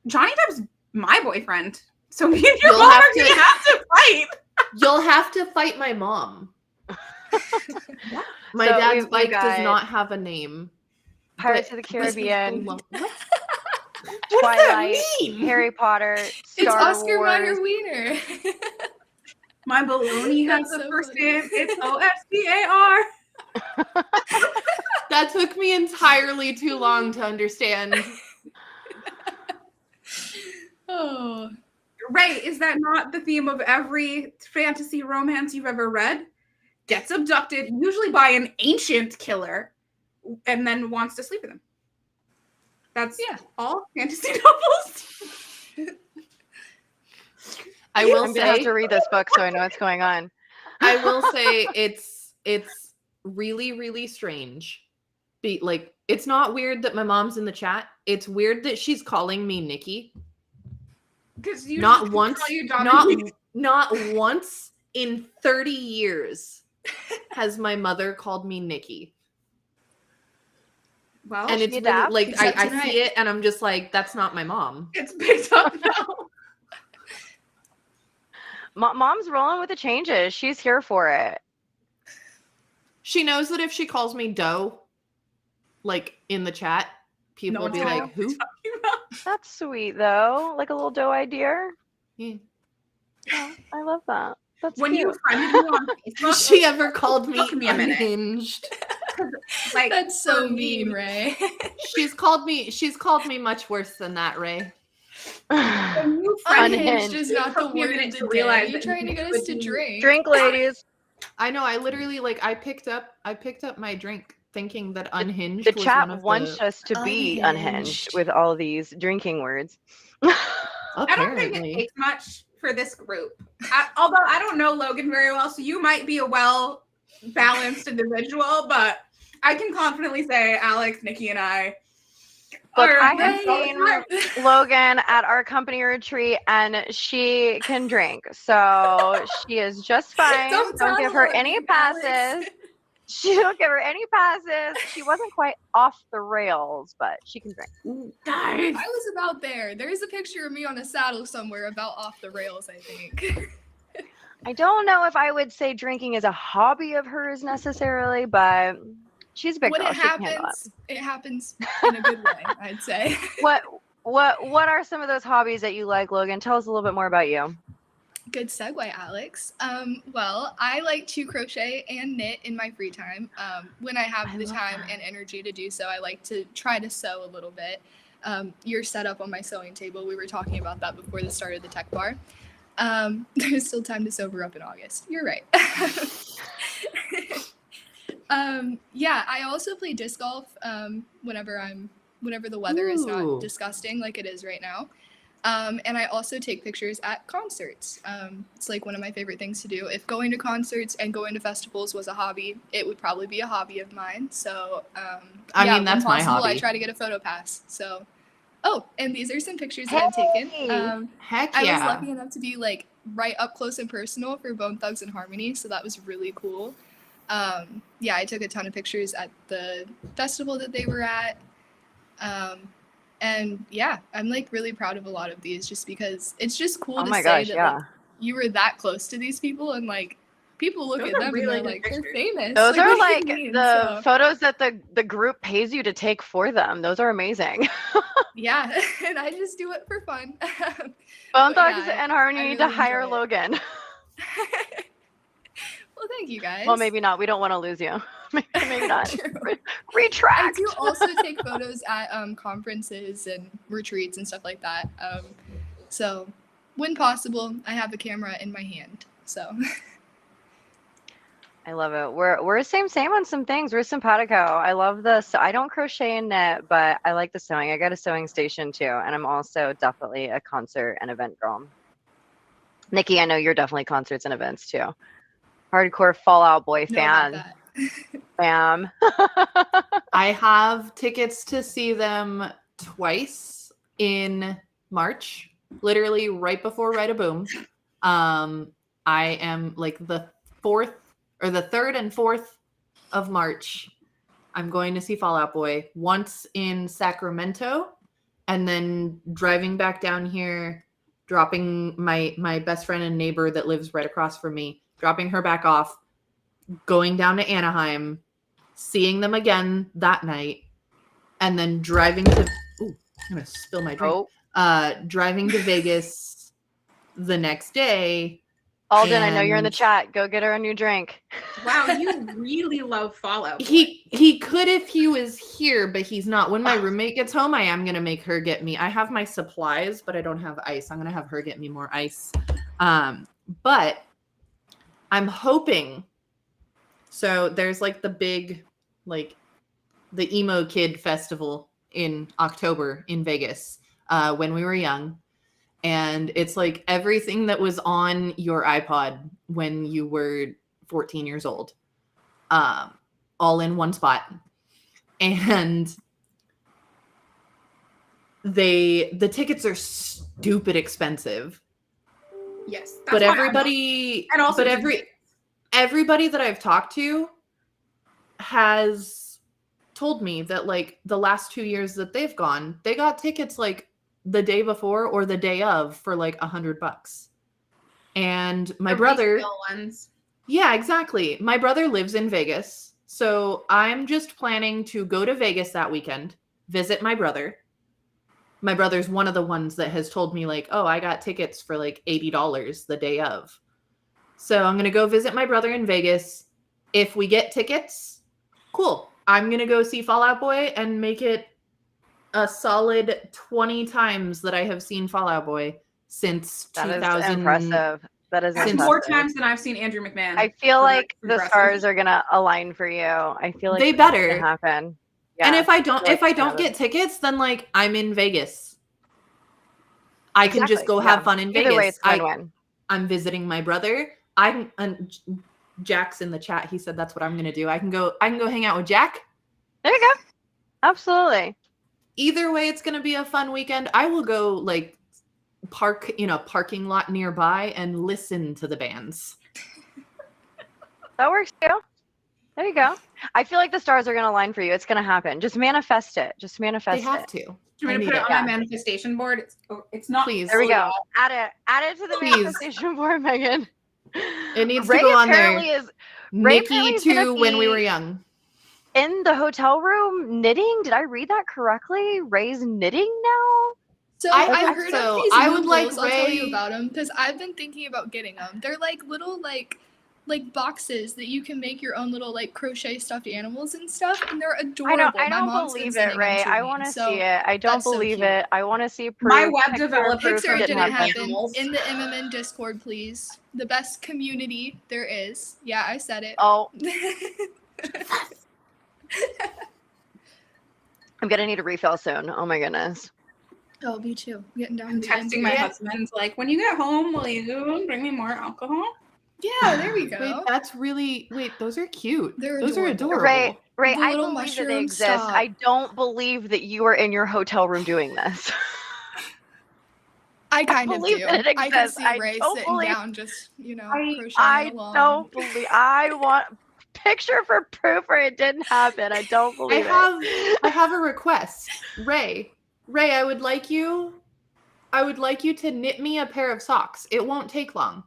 Johnny Depp's my boyfriend. So me and your mom are going to have to fight.
You'll have to fight my mom. My dad's bike does not have a name.
Pirates of the Caribbean,
Twilight,
Harry Potter,
It's
Star
Oscar
Wars.
Mayer Wiener.
My baloney has
That's
the
so
first
funny.
name. It's OSCAR.
That took me entirely too long to understand.
Oh.
Ray, is that not the theme of every fantasy romance you've ever read? Gets abducted, usually by an ancient killer, and then wants to sleep with him. That's all fantasy novels.
I will
I'm gonna have to read this book so I know what's going on.
I will say it's really, really strange. Like, it's not weird that my mom's in the chat. It's weird that she's calling me Nikky.
Because you
Not once in 30 years has my mother called me Nikky.
Well,
And it's really, like I see it and I'm just like, that's not my mom.
It's picked up now.
Mom's rolling with the changes. She's here for it.
She knows that if she calls me Doe, like in the chat, people will be like, who?
That's sweet though. Like a little doe-eyed deer.
Yeah.
Oh, I love that. That's
when
cute.
you friended me on Facebook,
Has she ever called me
took me a minute.
unhinged?
Like,
That's so
for
mean,
me,
Ray.
She's called me much worse than that, Ray.
when you
Unhinged is not the
took me a
word
minute
of
to
the
realize
day. You're
that
trying to
you
get us to
couldn't
drink.
Drink, ladies.
I know. I literally I picked up my drink thinking that unhinged.
The
was
chat
one of
wants us to be unhinged with all these drinking words.
I don't
Apparently,
think it takes much for this group. Although I don't know Logan very well, so you might be a well-balanced individual, but I can confidently say Alex, Nikki, and I
Look,
are...
I have seen Logan at our company retreat, and she can drink, so she is just fine.
Don't
Don't give her
tell
any
Logan,
passes.
Alex.
She don't give her any passes. She wasn't quite off the rails, but she can drink.
Guys.
I was about there. There's a picture of me on a saddle somewhere about off the rails, I think.
I don't know if I would say drinking is a hobby of hers necessarily, but she's a big
When
girl.
it
She can handle
happens in a good way, I'd say.
it. What are some of those hobbies that you like, Logan? Tell us a little bit more about you.
Good segue, Alex. Well, I like to crochet and knit in my free time. When I have the time and energy to do so, I like to try to sew a little bit. Your setup on my sewing table, we were talking about that before the start of the tech bar. There's still time to sober up in August. You're right. Yeah, I also play disc golf whenever the weather is not disgusting like it is right now. And I also take pictures at concerts. It's like one of my favorite things to do. If going to concerts and going to festivals was a hobby, it would probably be a hobby of mine. So,
I mean, that's my hobby.
I try to get a photo pass. So, oh, and these are some pictures that I've taken.
Heck
I
yeah.
was lucky enough to be like right up close and personal for Bone Thugs and Harmony. So that was really cool. Yeah, I took a ton of pictures at the festival that they were at. And yeah, I'm like really proud of a lot of these just because it's just cool to say that like, you were that close to these people and like people look at them
really
and they're like,
good
they're famous.
Those are
what
like
do you mean?
the photos that the group pays you to take for them. Those are amazing.
Yeah, and I just do it for fun.
Bone
But
Thugs
yeah,
and Harmony
I
need to
really
hire
enjoy it.
Logan.
Well, thank you guys.
Well, maybe not. We don't want to lose you. Maybe not.
True. I
Retract.
do also take photos at conferences and retreats and stuff like that. So when possible, I have a camera in my hand. So
I love it. We're same on some things. We're simpatico. I love this. I don't crochet and knit, but I like the sewing. I got a sewing station too, and I'm also definitely a concert and event girl. Nikky, I know you're definitely concerts and events too. Hardcore Fall Out Boy
know about
fan.
that.
Bam.
I have tickets to see them twice in March, literally right before Ride a Boom. I am like the 3rd and 4th of March. I'm going to see Fall Out Boy once in Sacramento and then driving back down here, dropping my best friend and neighbor that lives right across from me, dropping her back off, going down to Anaheim, seeing them again that night, and then driving to I'm gonna spill my drink. Driving to Vegas the next day.
Alden, I know you're in the chat. Go get her a new drink.
Wow, you really love Fallout Boy.
He could if he was here, but he's not. When my roommate gets home, I am gonna make her get me. I have my supplies, but I don't have ice. I'm gonna have her get me more ice. But I'm hoping. So there's like the big, like the emo kid festival in October in Vegas when we were young. And it's like everything that was on your iPod when you were 14 years old, all in one spot. And the tickets are stupid expensive.
Yes.
But everybody,
and also
everybody that I've talked to has told me that like the last 2 years that they've gone, they got tickets like the day before or the day of for like $100. And my brother, yeah, exactly. My brother lives in Vegas. So I'm just planning to go to Vegas that weekend, visit my brother. My brother's one of the ones that has told me like, oh, I got tickets for like $80 the day of. So I'm going to go visit my brother in Vegas. If we get tickets, cool. I'm going to go see Fall Out Boy and make it a solid 20 times that I have seen Fall Out Boy since 2000.
That is impressive. That is
That's more times than I've seen Andrew McMahon.
I feel like the stars are going to align for you. I feel like
they better
happen. Yeah,
and if I don't get tickets, then like I'm in Vegas. I can just go have fun in Vegas.
Either way, it's win-win.
I'm visiting my brother. And Jack's in the chat. He said that's what I'm gonna do. I can go hang out with Jack.
There you go. Absolutely.
Either way, it's gonna be a fun weekend. I will go like park in a parking lot nearby and listen to the bands.
That works too. There you go. I feel like the stars are going to align for you. It's going to happen. Just manifest it. Just manifest
They have
it.
to.
I'm going to put it on my manifestation board. It's not.
Please.
There we go. Add it to the
Please.
manifestation board, Megan.
It needs
Ray
to go on there.
apparently is Ray apparently
Nikky
is gonna
to when we
be
were young.
in the hotel room knitting. Did I read that correctly? Ray's knitting now?
So
I
I've
hope
heard
so.
of these
I would like
noodles. I'll tell you
Ray-
about them because I've been thinking about getting them. They're like little like boxes that you can make your own little like crochet stuffed animals and stuff, and they're adorable.
I
My
don't
mom's
believe
been
it,
sending
Ray.
them to
I
me,
want to
so
see it. I don't
that's so
believe
cute.
it. I want to see proof.
My web
Picture
developer
proof
Pixar
it
didn't
happen.
happen in the MMN Discord, please. The best community there is. Yeah, I said it.
Oh, I'm gonna need a refill soon. Oh my goodness.
Oh, me too. Getting down.
I'm
to the end
texting my
here.
husband like, when you get home, will you bring me more alcohol?
Yeah, there we go.
Wait, that's really those are cute.
They're
Those are
adorable.
adorable.
Ray,
The
I
little
believe that they
mushroom,
exist.
stop.
I don't believe that you are in your hotel room doing this.
I kind of
believe
do.
that it
I can
exists.
see
I
Ray
don't
sitting
believe-
down, just crocheting
I
along.
don't believe. I want picture for proof, or it didn't happen. I don't believe
I have a request. Ray, I would like you to knit me a pair of socks. It won't take long.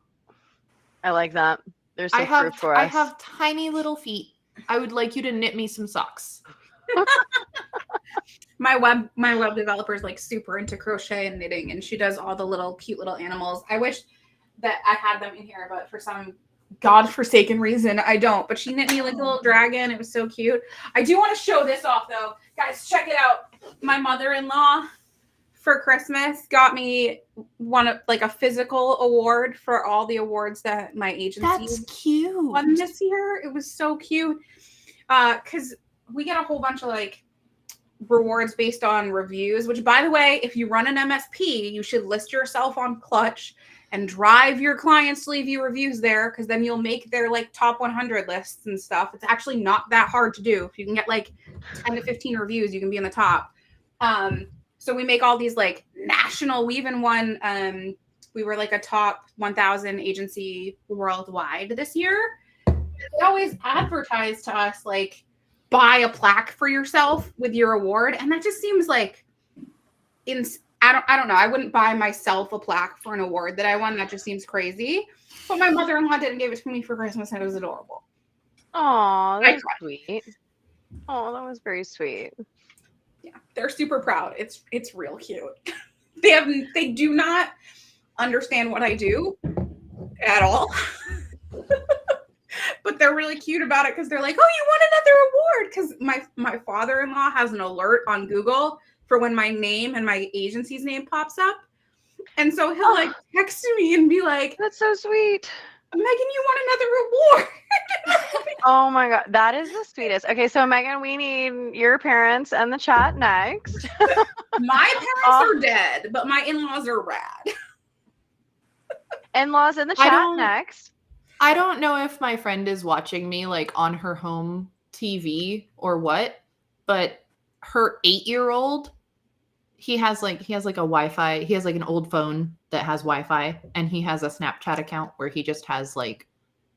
I like that. There's
I
some proof for us.
I have tiny little feet. I would like you to knit me some socks.
My web developer is like super into crochet and knitting, and she does all the little cute little animals. I wish that I had them in here, but for some godforsaken reason, I don't. But she knit me like a little dragon. It was so cute. I do want to show this off though, guys. Check it out. My mother-in-law for Christmas got me a physical award for all the awards that my agency
That's cute.
won this year. It was so cute. Because we get a whole bunch of like rewards based on reviews, which by the way, if you run an MSP, you should list yourself on Clutch and drive your clients to leave you reviews there, because then you'll make their like top 100 lists and stuff. It's actually not that hard to do. If you can get like 10 to 15 reviews, you can be in the top. So we make all these like national, we even won, we were like a top 1,000 agency worldwide this year. They always advertise to us like, buy a plaque for yourself with your award. And that just seems like, I don't know. I wouldn't buy myself a plaque for an award that I won. That just seems crazy. But my mother-in-law didn't give it to me for Christmas, and it was adorable.
Oh, that's sweet. Oh, that was very sweet.
Yeah, they're super proud. It's real cute. They do not understand what I do at all. But they're really cute about it because they're like, "Oh, you won another award!" Because my father-in-law has an alert on Google for when my name and my agency's name pops up, and so he'll like text me and be like,
"That's so sweet,
Megan, you won another award."
Oh my god, that is the sweetest. Okay, so Megan, we need your parents and the chat next.
My parents are dead, but my in-laws are rad.
In-laws in the chat next.
I don't know if my friend is watching me like on her home TV or what, but her 8-year-old, he has like a Wi-Fi. He has like an old phone that has Wi-Fi, and he has a Snapchat account where he just has like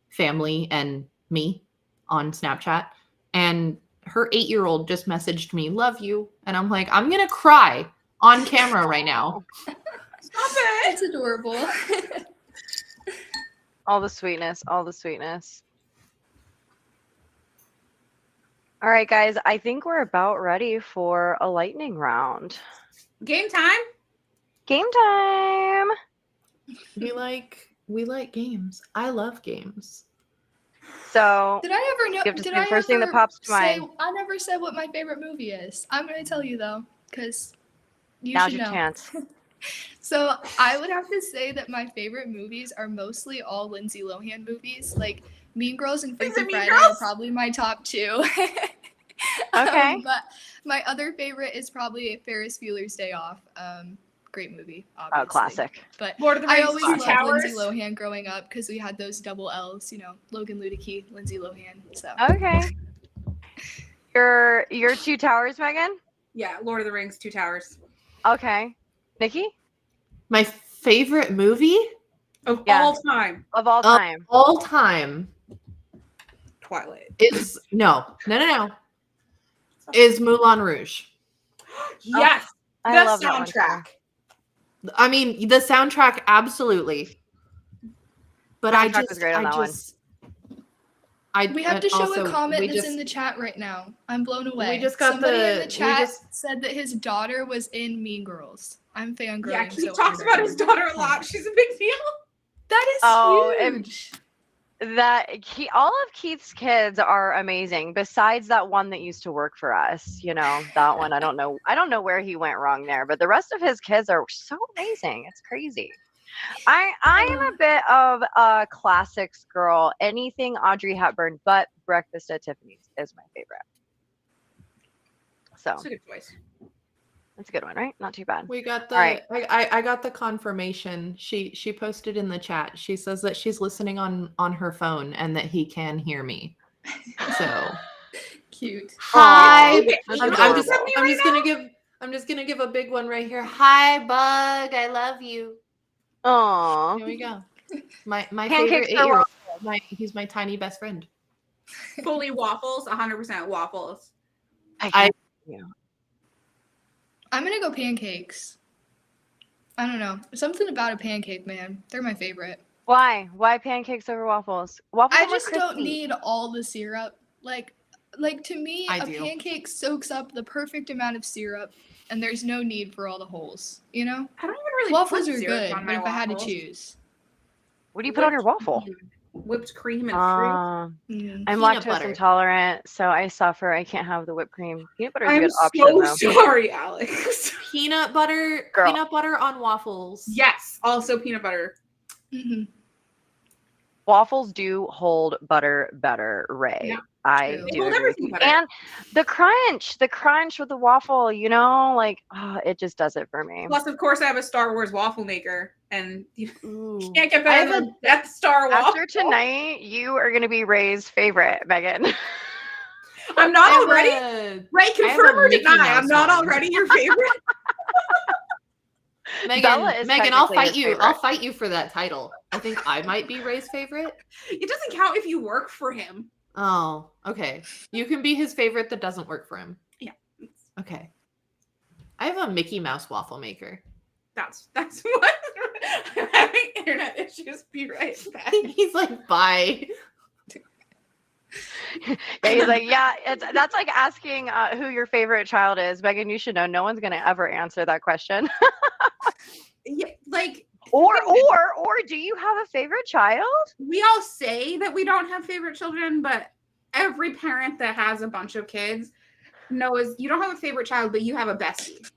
family and me on Snapchat. And her 8-year-old just messaged me, "Love you," and I'm like, I'm gonna cry on camera right now.
Stop it!
It's adorable.
All the sweetness, all the sweetness. All right, guys, I think we're about ready for a lightning round.
Game time.
Game time.
We like games. I love games.
So
Did I ever know?
you have to
Did
say the
I
first thing that
ever
pops to
say?
mind.
I never said what my favorite movie is. I'm gonna tell you though, because you
Now's
should
your
know.
chance.
So I would have to say that my favorite movies are mostly all Lindsay Lohan movies. Like Mean Girls and
Is it
Freaky
Mean
Friday
Girls?
are probably my top two.
Okay.
But my other favorite is probably Ferris Bueller's Day Off. Great movie,
Oh,
obviously.
classic.
But
Lord of the
I
Rings,
always
Two
loved
Towers.
Lindsay Lohan growing up because we had those double L's, Logan Luedike, Lindsay Lohan. So
Okay. Your Two Towers, Megan?
Yeah, Lord of the Rings, Two Towers.
Okay. Nikki?
My favorite movie
Of
Yeah.
all time.
Of all
of
time.
all time.
Twilight.
Is no. Is Moulin Rouge.
Yes,
I
the
love that one too.
soundtrack.
I mean, the soundtrack, absolutely. But
Soundtrack was great on that one.
We have to show
also,
a comment
we
that's
just-
in the chat right now. I'm blown away.
We just got
Somebody in
the-
the chat
we just-
said that his daughter was in Mean Girls. I'm fangirling.
Yeah, he
so
talks
hard
about
right
his
now.
daughter a lot. She's a big deal.
That is huge.
All of Keith's kids are amazing. Besides that one that used to work for us, that one. I don't know where he went wrong there, but the rest of his kids are so amazing. It's crazy. I am a bit of a classics girl. Anything Audrey Hepburn, but Breakfast at Tiffany's is my favorite. So
That's a good choice.
that's a good one, right? Not too bad.
We got the.
All right.
I got the confirmation. She posted in the chat. She says that she's listening on her phone and that he can hear me. So
Cute.
hi.
That's
I'm just
adorable.
I'm just gonna give a big one right here. Hi, Bug. I love you.
Aw.
Here we go. My
Pancakes
favorite
for
8-year-old. He's my tiny best friend.
Fully waffles, 100% waffles.
I
I'm gonna go pancakes. I don't know. Something about a pancake, man. They're my favorite.
Why? Why pancakes over waffles? Waffles
I
are more
just don't
crispy.
need all the syrup. Like to me,
I
a
do.
pancake soaks up the perfect amount of syrup, and there's no need for all the holes.
I don't even really
Waffles
put
are
syrup
good,
on
but
my
if I had to
waffles.
choose,
What do you put on your waffle?
Whipped cream and fruit.
I'm
Peanut
lactose
butter.
intolerant, so I suffer. I can't have the whipped cream. Peanut butter is a
I'm
good
so
option, though.
sorry, Alex.
Peanut butter.
Girl.
Peanut butter on waffles.
Yes, also peanut butter.
Mhm.
Waffles do hold butter better, Ray.
Yeah.
I
True.
They
do
hold
agree with
everything
you.
better.
And the crunch with the waffle, it just does it for me.
Plus, of course, I have a Star Wars waffle maker, and you
Ooh.
can't get
I
better
have
than a Death Star waffle.
After tonight, you are going to be Ray's favorite, Megan.
I'm not
I have
already.
a-
Ray,
have
confirm
a
or
Mickey
deny.
Mouse
I'm not
one.
already your favorite.
Bella is
Megan, I'll
technically
fight
his
you.
favorite.
I'll fight you for that title. I think I might be Ray's favorite.
It doesn't count if you work for him.
Oh, okay. You can be his favorite that doesn't work for him.
Yeah.
Okay. I have a Mickey Mouse waffle maker.
That's what. I'm having internet issues. Be right back.
He's like, bye.
Yeah, he's like, that's like asking who your favorite child is. Megan, you should know no one's going to ever answer that question.
Yeah, like
Or do you have a favorite child?
we all say that we don't have favorite children, but every parent that has a bunch of kids knows you don't have a favorite child, but you have a bestie.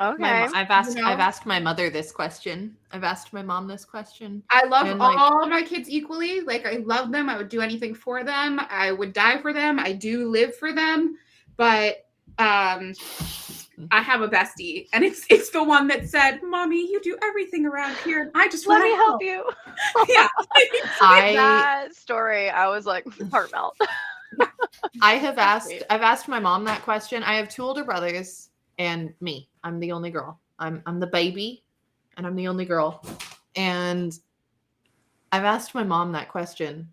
Okay.
I've asked
You know?
I've asked my mother this question. I've asked my mom this question.
I love
And, like-
all of my kids equally. Like I love them. I would do anything for them. I would die for them. I do live for them. But I have a bestie, and it's the one that said, "Mommy, you do everything around here. And I just
Let
want
me
to
help you.
Yeah.
That story, I was like, heart melt.
I've asked my mom that question. I have 2 older brothers and me. I'm the only girl. I'm the baby and I'm the only girl. And I've asked my mom that question.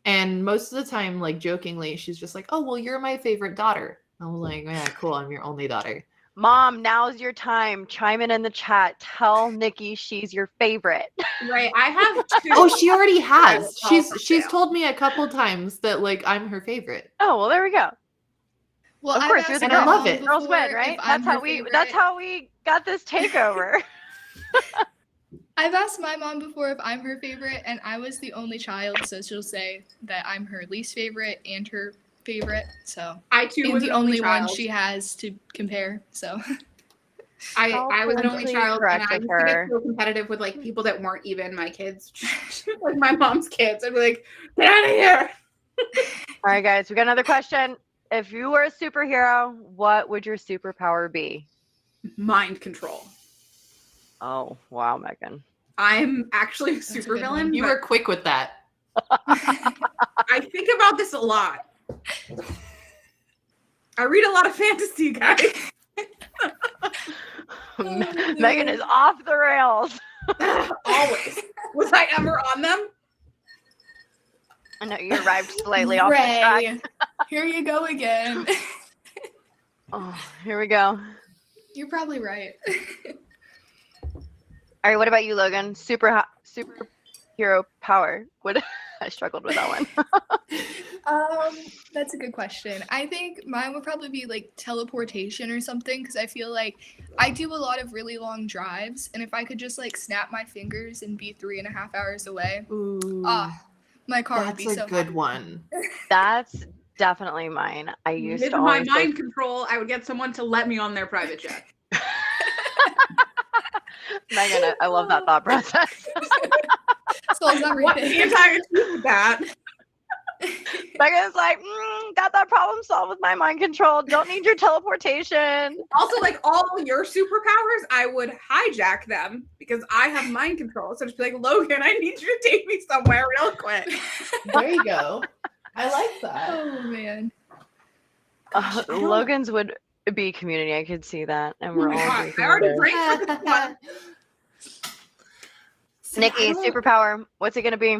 And most of the time, like jokingly, she's just like, "Oh, well, you're my favorite daughter." I was like, "Yeah, cool. I'm your only daughter."
Mom, now's your time. Chime in the chat. Tell Nikki she's your favorite.
Right. I have 2.
Oh, she already has.
Oh,
She's
yeah.
told me a couple times that like I'm her favorite.
Oh, well, there we go.
Well,
Of
I've
course,
asked
you're the
And I
my
love
mom
it.
Girls
before
win, right?
if I'm her
That's
favorite.
how we got this takeover.
I've asked my mom before if I'm her favorite, and I was the only child, so she'll say that I'm her least favorite and her favorite. So
I too
and
was
the
an
only one
child.
she has to compare. So
I was an only
completely
child, and
correct
I
with
used to get
her.
so competitive with like people that weren't even my kids, like my mom's kids. I'd be like, "Get out of here!"
All right, guys, we got another question. If you were a superhero, what would your superpower be?
Mind control.
Oh, wow, Megan.
I'm actually a
a good
supervillain.
one.
You
but
were quick with that.
I think about this a lot. I read a lot of fantasy, guys.
Megan is off the rails.
Always. Was I ever on them?
I know you arrived slightly off the track.
Ray, here you go again.
Oh, here we go.
You're probably right.
All right, what about you, Logan? Superhero power. What? I struggled with that one.
That's a good question. I think mine would probably be like teleportation or something, because I feel like I do a lot of really long drives, and if I could just like snap my fingers and be 3.5 hours away,
Ooh,
my car would
that's
be
a
so
good
happy.
one.
That's definitely mine. I used
With
to
my
always
mind control, I would get someone to let me on their private jet.
Megan, I love that thought process.
Solves
What's the
everything.
entire truth of that?
Megan's like, got that problem solved with my mind control. Don't need your teleportation.
Also, like all your superpowers, I would hijack them because I have mind control. So just be like, Logan, I need you to take me somewhere real quick.
There you go. I like that.
Oh man.
Logan's would be community. I could see that, and
Oh
we're
my
all
God,
drinking
I already
water.
drank for this one.
See,
Nikki,
I don't-
superpower. What's it gonna be?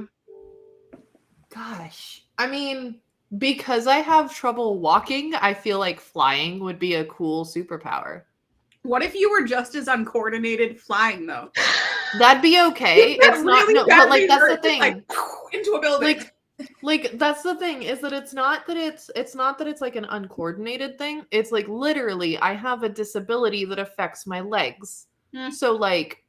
Gosh, I mean, because I have trouble walking, I feel like flying would be a cool superpower.
What if you were just as uncoordinated flying though?
That'd be okay.
You get
It's not
really
no, but
badly
like that's the
hurt,
thing.
like into a building.
Like that's the thing is that it's not that it's like an uncoordinated thing. It's like literally I have a disability that affects my legs. So like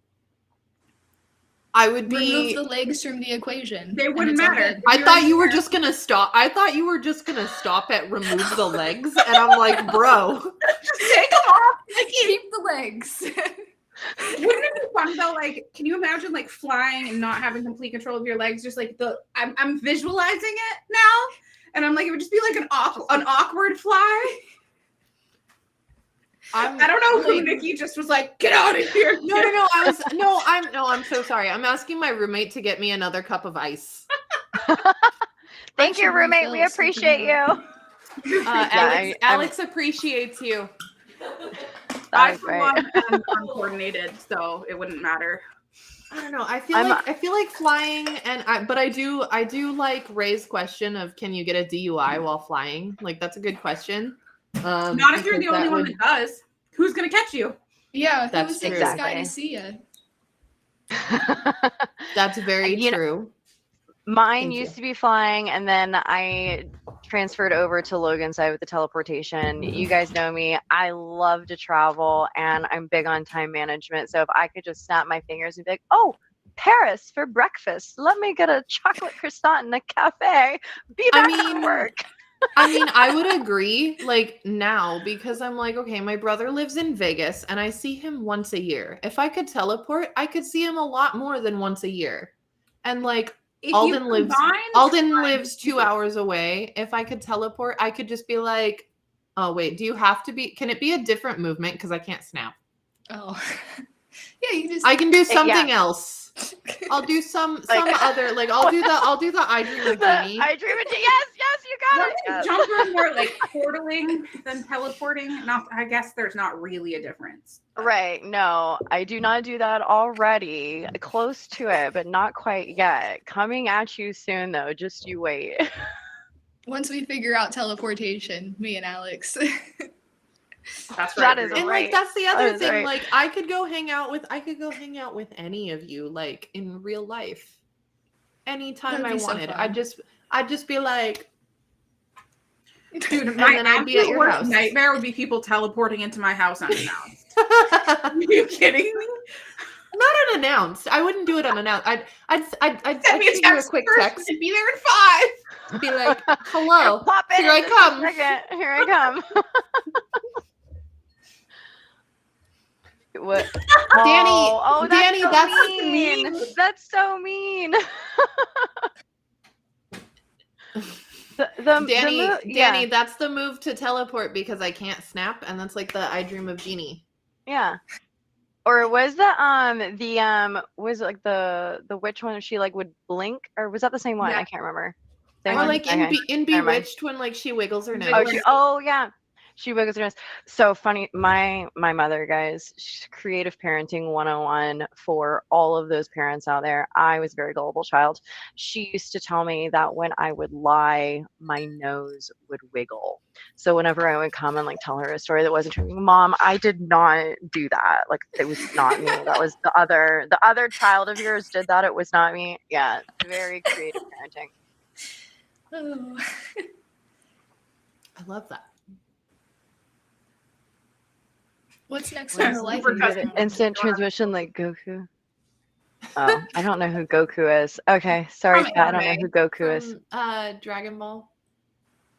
I would
Remove
be
the legs from the equation.
They
and
wouldn't
it's all
matter.
good.
I thought you were just gonna stop. I thought you were just gonna stop at remove the legs, and I'm like, bro.
Just take them off. Like,
Keep the legs.
wouldn't it be fun though? Like, can you imagine like flying and not having complete control of your legs? Just like I'm visualizing it now, and I'm like, it would just be like an awkward fly. I don't know who Nikki just was like, get out of here.
No. I'm so sorry. I'm asking my roommate to get me another cup of ice.
Thank you, roommate. We appreciate you.
Alex appreciates you.
I
That's
for
great.
one am uncoordinated, so it wouldn't matter.
I don't know. I feel like flying, but I do like Ray's question of can you get a DUI while flying? Like that's a good question.
Not if you're the only one that does. Who's gonna catch you?
Yeah,
That's
who's the
true.
first guy to see you?
That's very true.
Mine
Thank
used
you.
to be flying, and then I transferred over to Logan's side with the teleportation. You guys know me. I love to travel, and I'm big on time management. So if I could just snap my fingers and be like, oh, Paris for breakfast. Let me get a chocolate croissant in a cafe. Be back at work.
I mean, I would agree, like now, because I'm like, okay, my brother lives in Vegas and I see him once a year. If I could teleport, I could see him a lot more than once a year. And like Alden lives 2 hours away. If I could teleport, I could just be like, oh wait, can it be a different movement? Because I can't snap.
Oh. Yeah, you just
I can do something else. I'll do some other like I'll do the I dream of Jeannie.
I dream of Jeannie. Yes, you got it. Yes.
Jumper more like portaling than teleporting. I guess there's not really a difference.
Right. No, I do not do that already. Close to it, but not quite yet. Coming at you soon, though. Just you wait.
once we figure out teleportation, me and Alex.
That's
That
right.
is
And
right.
like that's the other
is
thing.
right.
Like I could go hang out with any of you, like in real life. Anytime
That'd
I
be so
wanted.
fun.
I'd just be like,
Dude,
and
my
then I'd be at
absolute
your
worst
house.
nightmare would be people teleporting into my house unannounced. Are you kidding me?
not unannounced. I wouldn't do it unannounced. I'd
Send me a
shoot you a
text
quick
first
text.
and be there in 5.
Be like, hello,
Pop in
here I
in just a
come.
second. Here I come. What?
Danny,
Oh, that's
Danny,
so
that's
mean. That's so mean.
Danny, that's the move to teleport because I can't snap, and that's like the I dream of Jeannie.
Yeah. Or was was it like the witch one? She like would blink, or was that the same one?
Yeah.
I can't remember.
Or
Same one?
like
Okay.
in
Never mind.
Bewitched when like she wiggles her nose.
Wiggle her-
Oh yeah. She wiggles her nose. So funny. My mother, guys, she's creative parenting 101 for all of those parents out there. I was a very gullible child. She used to tell me that when I would lie, my nose would wiggle. So whenever I would come and like tell her a story that wasn't true, Mom, I did not do that. Like it was not me. That was the other child of yours did that. It was not me. Yeah, very creative parenting.
Oh.
I love that.
What's next
Well,
on the life?
super
of
custom.
your-
Instant transmission like Goku. Oh, I don't know who Goku is. Okay, sorry,
From
Pat, I don't know
anime.
who Goku is.
From Dragon Ball.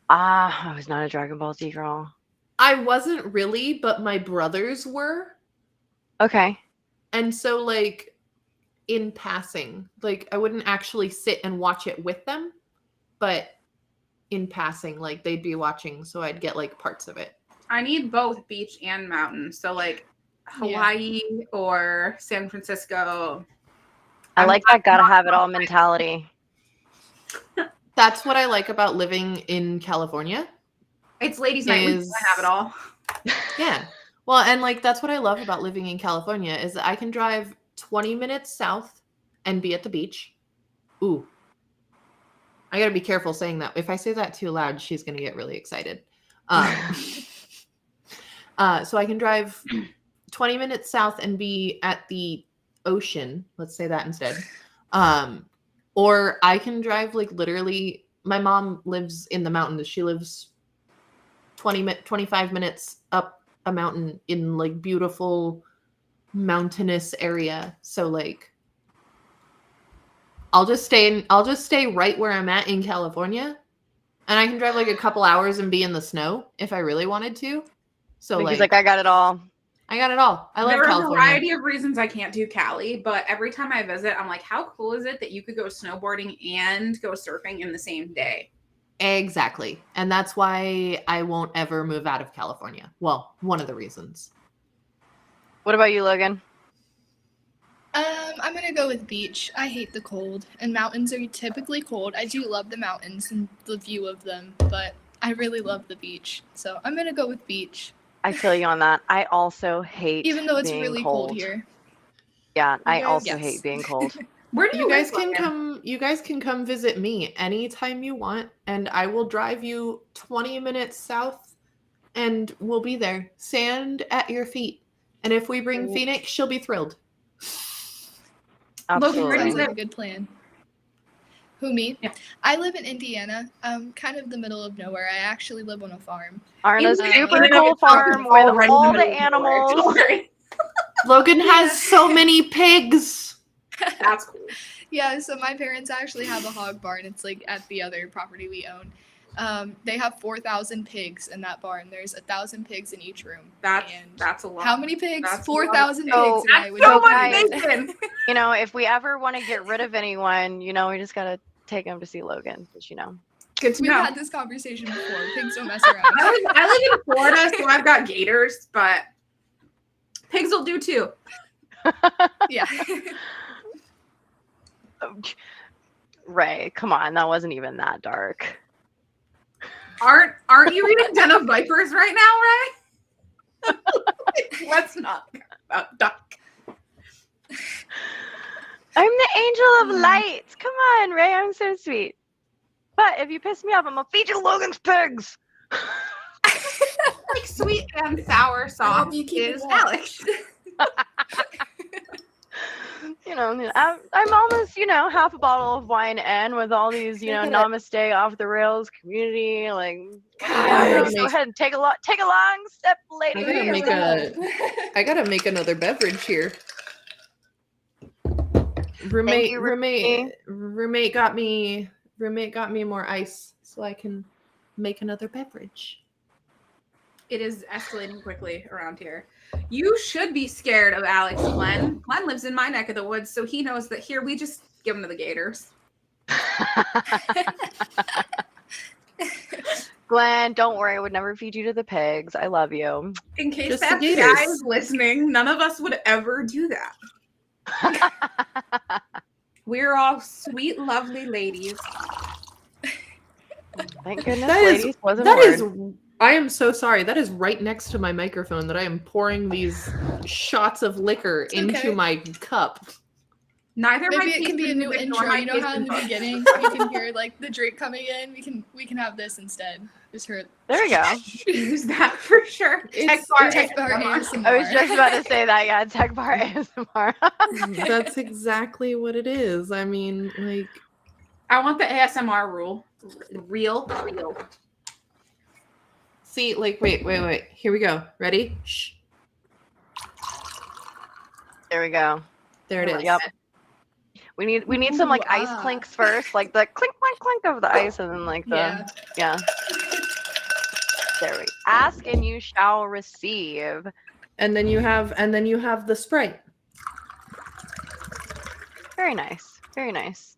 I was not a Dragon Ball Z girl.
I wasn't really, but my brothers were.
Okay.
And so, like, in passing, like, I wouldn't actually sit and watch it with them, but in passing, like, they'd be watching, so I'd get, like, parts of it.
I need both beach and mountain. So like Hawaii or San Francisco.
I like that gotta have it all mentality.
That's what I like about living in California.
It's ladies' night. We
Is-
can have it all.
Yeah. Well, and like that's what I love about living in California is that I can drive 20 minutes south and be at the beach. Ooh. I got to be careful saying that. If I say that too loud, she's going to get really excited. So I can drive 20 minutes south and be at the ocean. Let's say that instead. Or I can drive like literally, my mom lives in the mountains. She lives 25 minutes up a mountain in like beautiful mountainous area. So like I'll just stay right where I'm at in California, and I can drive like a couple hours and be in the snow if I really wanted to. So
He's like, I got it all.
I got it all. I love
There are a
California.
variety of reasons I can't do Cali, but every time I visit, I'm like, how cool is it that you could go snowboarding and go surfing in the same day?
Exactly. And that's why I won't ever move out of California. Well, one of the reasons.
What about you, Logan?
I'm gonna go with beach. I hate the cold, and mountains are typically cold. I do love the mountains and the view of them, but I really love the beach. So I'm gonna go with beach,
I feel you on that. I also hate
even though it's
being
really cold here.
Yeah, I
guys-
also
Yes.
hate being cold.
Where do
You guys
live,
can
Logan?
come visit me anytime you want, and I will drive you 20 minutes south and we'll be there. Sand at your feet. And if we bring
Cool.
Phoenix, she'll be thrilled.
Logan, where do you
Absolutely.
Sounds like a good plan. Who, me?
Yeah.
I live in Indiana, kind of the middle of nowhere. I actually live on a farm.
On a
Indiana
super
in and of
cool
itself is
farm with
already in
all the
middle of nowhere. Don't
animals.
worry.
Logan has so many pigs.
That's cool.
Yeah, so my parents actually have a hog barn. It's like at the other property we own. They have 4,000 pigs in that barn. There's 1,000 pigs in each room. And
That's a lot.
how many pigs?
That's a
4,000 pigs.
lot.
and I
That's
would
so
go
much
crazy.
bacon.
You know, if we ever want to get rid of anyone, you know, we just gotta take them to see Logan, because you know.
Good to
We've
know.
had this conversation before. Pigs don't mess around.
I live in Florida, so I've got gators, but pigs will do too.
Yeah.
Ray, come on, that wasn't even that dark.
Aren't you reading Den of Vipers right now, Ray? Let's not talk about duck.
I'm the angel of light. Come on, Ray, I'm so sweet. But if you piss me off, I'm gonna feed you Logan's pigs.
Like sweet and sour sauce
you keep it
is
warm.
Alex.
You know, I'm almost, you know, half a bottle of wine in with all these, you know, namaste off the rails community. Like,
Guys.
go ahead and take a long step, lady.
I gotta make another beverage here. Roommate got me more ice so I can make another beverage.
It is escalating quickly around here. You should be scared of Alex Glenn. Glenn lives in my neck of the woods, so he knows that here we just give him to the gators.
Glenn, don't worry, I would never feed you to the pigs. I love you.
In case
Just the
that
gators.
guy is listening, none of us would ever do that. We're all sweet, lovely ladies.
Thank goodness,
That is-
ladies wasn't a word.
I am so sorry. That is right next to my microphone that I am pouring these shots of liquor into my cup.
Neither
Maybe
my
it can be a
tasting
new
music nor
intro.
my
You know how in
tasting
the
book.
beginning we can hear like the drink coming in. We can have this instead. Just hear it.
There we go.
Use that for sure.
It's
Tech bar
ASMR.
I was just about to say that. Yeah, Tech Bar ASMR.
That's exactly what it is. I mean, like,
I want the ASMR rule. Real.
see, like, wait. Here we go. Ready? Shh.
There we go.
There it is.
Yep. We need some like
Ooh,
ice clinks first, like the clink clink clink of the ice, and then like the yeah. There we ask and you shall receive.
And then you have the Sprite.
Very nice. Very nice.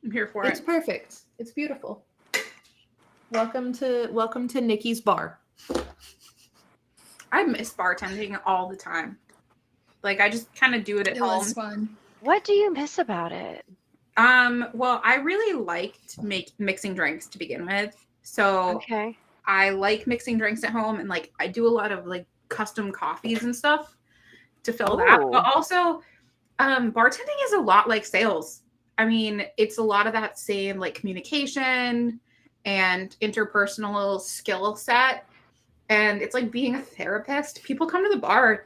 I'm here for
It's
it.
perfect. It's beautiful. Welcome to Nikky's bar.
I miss bartending all the time. Like I just kind of do it at
It
home.
was fun.
What do you miss about it?
Well, I really liked mixing drinks to begin with. So
Okay.
I like mixing drinks at home, and like I do a lot of like custom coffees and stuff to fill that.
Ooh.
But also, bartending is a lot like sales. I mean, it's a lot of that same like communication and interpersonal skill set, and it's like being a therapist. People come to the bar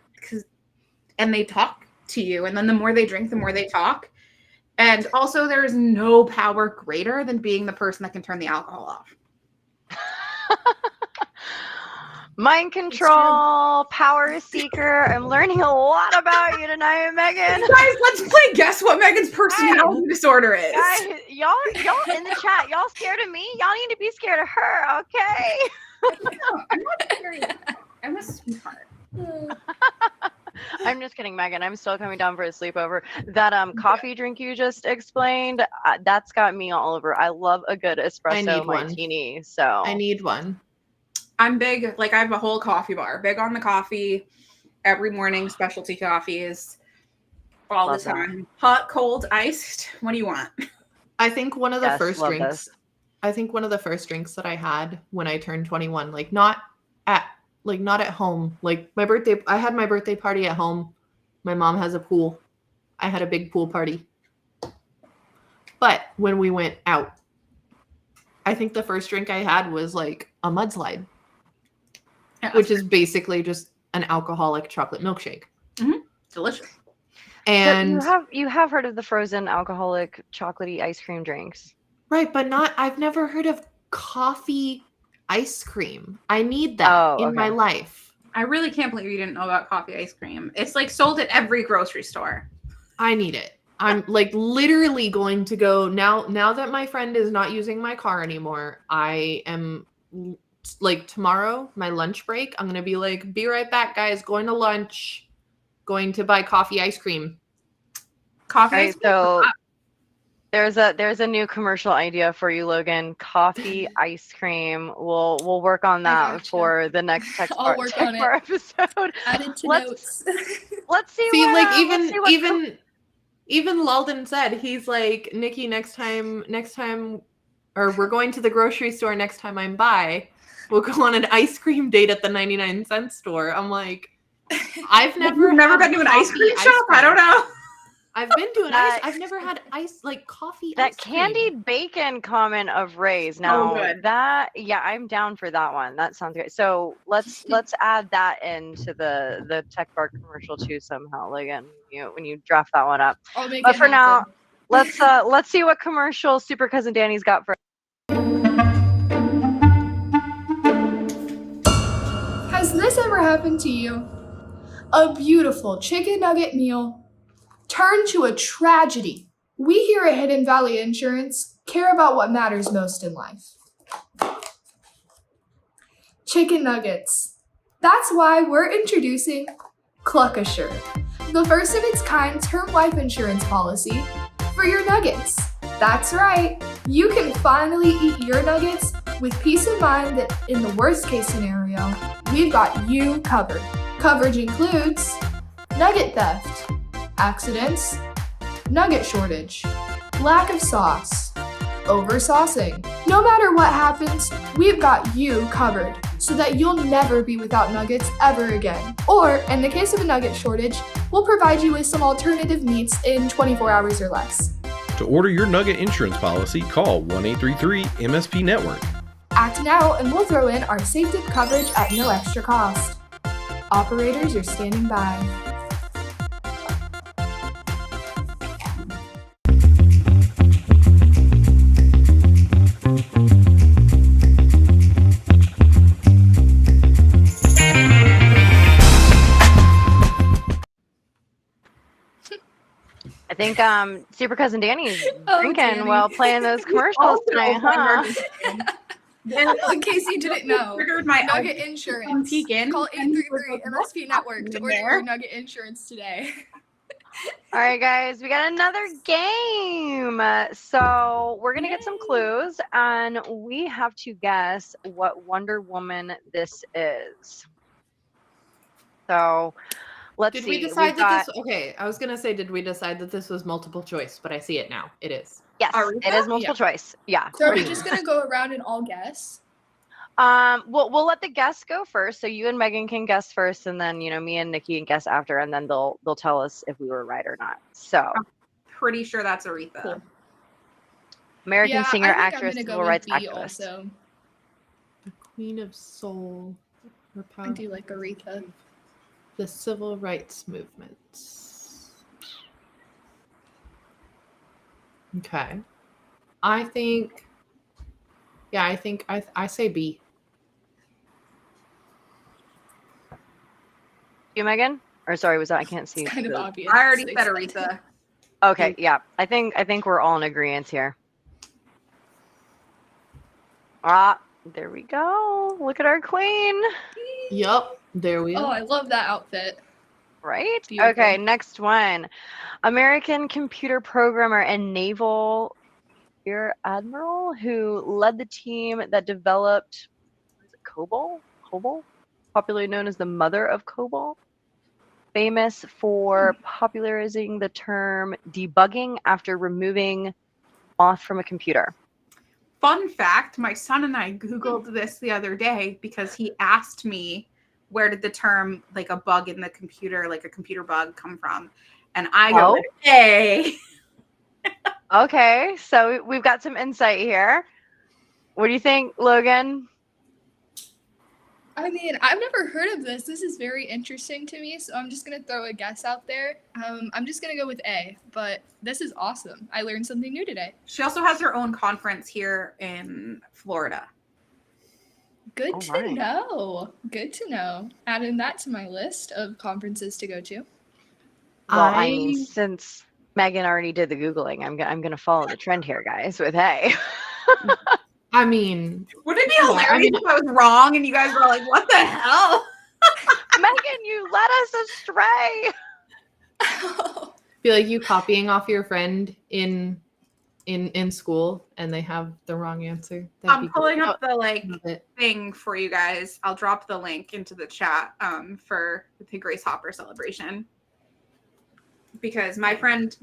and they talk to you, and then the more they drink, the more they talk. And also, there is no power greater than being the person that can turn the alcohol off.
Mind control, power seeker. I'm learning a lot about you tonight, Megan.
Guys, let's play guess what Megan's personality disorder is.
Guys, y'all in the chat, y'all scared of me? Y'all need to be scared of her, okay?
No, I'm not scary. I'm a sweetheart.
I'm just kidding, Megan. I'm still coming down for a sleepover. That coffee drink you just explained, that's got me all over. I love a good espresso
need one.
martini. So
I need one.
I'm big, like I have a whole coffee bar. Big on the coffee. Every morning, specialty coffees. All
Love
the time. Hot, cold, iced. What do you want?
I think one of the
Yes,
first
love
drinks.
this.
I think one of the first drinks that I had when I turned 21, like not at home. Like I had my birthday party at home. My mom has a pool. I had a big pool party. But when we went out, I think the first drink I had was like a mudslide, which is basically just an alcoholic chocolate milkshake.
delicious.
And
so you have heard of the frozen alcoholic chocolatey ice cream drinks?
right, but I've never heard of coffee ice cream. I need that in my life.
I really can't believe you didn't know about coffee ice cream. It's like sold at every grocery store.
I need it. I'm like literally going to go now that my friend is not using my car anymore. I am like tomorrow, my lunch break, I'm going to be like, be right back, guys, going to lunch, going to buy coffee ice cream.
Coffee
Right,
ice cream.
so there's a new commercial idea for you, Logan. Coffee ice cream. We'll work on that
gotcha.
for the next Tech
I'll
Bar
work on it.
episode.
Add it to
Let's-
notes.
Let's see.
See,
what,
like
let's see what
even Lalden said, he's like, Nikki, next time, or we're going to the grocery store next time I'm by, we'll go on an ice cream date at the 99-cent store. I'm like, I've never
been to an ice cream shop? I don't know.
I've been to an
That-
I've never had coffee
that
ice cream.
candied bacon comment of Ray's. Now
good.
I'm down for that one. That sounds great. So let's add that into the Tech Bar commercial too somehow, Logan. When you draft that one up.
I'll make
But
it
for now,
happen.
let's see what commercial Super Cousin Danny's got for.
Has this ever happened to you? A beautiful chicken nugget meal turned to a tragedy. We here at Hidden Valley Insurance care about what matters most in life. Chicken nuggets. That's why we're introducing Cluck Assure, the first of its kind term life insurance policy for your nuggets. That's right, you can finally eat your nuggets with peace of mind that in the worst case scenario, we've got you covered. Coverage includes nugget theft, accidents, nugget shortage, lack of sauce, over saucing. No matter what happens, we've got you covered. so that you'll never be without nuggets ever again. Or, in the case of a nugget shortage, we'll provide you with some alternative meats in 24 hours or less.
To order your nugget insurance policy, call 1-833-MSP-NETWORK.
Act now and we'll throw in our safe dip coverage at no extra cost. Operators are standing by.
I think Super Cousin Danny's
Oh,
drinking
Danny.
while playing those commercials tonight, huh?
In case you didn't know,
Triggered my
Nugget
Come
Insurance.
peek in.
Call 833 MSP Network to order your Nugget Insurance today.
All right, guys, we got another game. So we're going to get some clues, and we have to guess what Wonder Woman this is. So let's see.
Did we decide that this? Okay, I was gonna say, did we decide that this was multiple choice? But I see it now. It is.
Yes,
Aretha?
it is multiple choice. Yeah.
So are we just gonna go around and all guess?
We'll let the guests go first. So you and Megan can guess first, and then me and Nikki can guess after, and then they'll tell us if we were right or not. So
Pretty sure that's Aretha.
Cool.
American singer,
I think
actress,
I'm gonna
civil
go
rights
with B
activist.
also.
The Queen of Soul. Her
I
power-
do like Aretha.
The civil rights movement. Okay. I think. Yeah, I say B.
You, Megan? Or sorry, was that I can't see.
It's kind of
the-
obvious.
I already
They
said Aretha.
Okay, yeah. I think we're all in agreement here. Ah, there we go. Look at our queen.
Yup. There we
Oh,
go.
I love that outfit.
Right?
Beautiful.
Okay, next one. American computer programmer and naval air admiral who led the team that developed COBOL? COBOL? Popularly known as the mother of COBOL. Famous for popularizing the term debugging after removing moth from a computer.
Fun fact, my son and I Googled this the other day because he asked me where did the term like a bug in the computer, like a computer bug, come from? And I go,
Oh.
hey.
Okay, so we've got some insight here. What do you think, Logan?
I mean, I've never heard of this. This is very interesting to me, so I'm just gonna throw a guess out there. I'm just gonna go with A, but this is awesome. I learned something new today.
She also has her own conference here in Florida.
Good
All
to
right.
know. Good to know. Adding that to my list of conferences to go to.
Well, I mean, since Megan already did the Googling, I'm going to follow the trend here, guys, with A.
I mean,
Would it be
Yeah,
hilarious
I mean-
if I was wrong and you guys were like, what the hell?
Megan, you led us astray.
feel like you copying off your friend in school and they have the wrong answer. That'd
I'm
be
pulling
cool.
up the like
Love it.
thing for you guys. I'll drop the link into the chat for the Grace Hopper celebration. Because my friend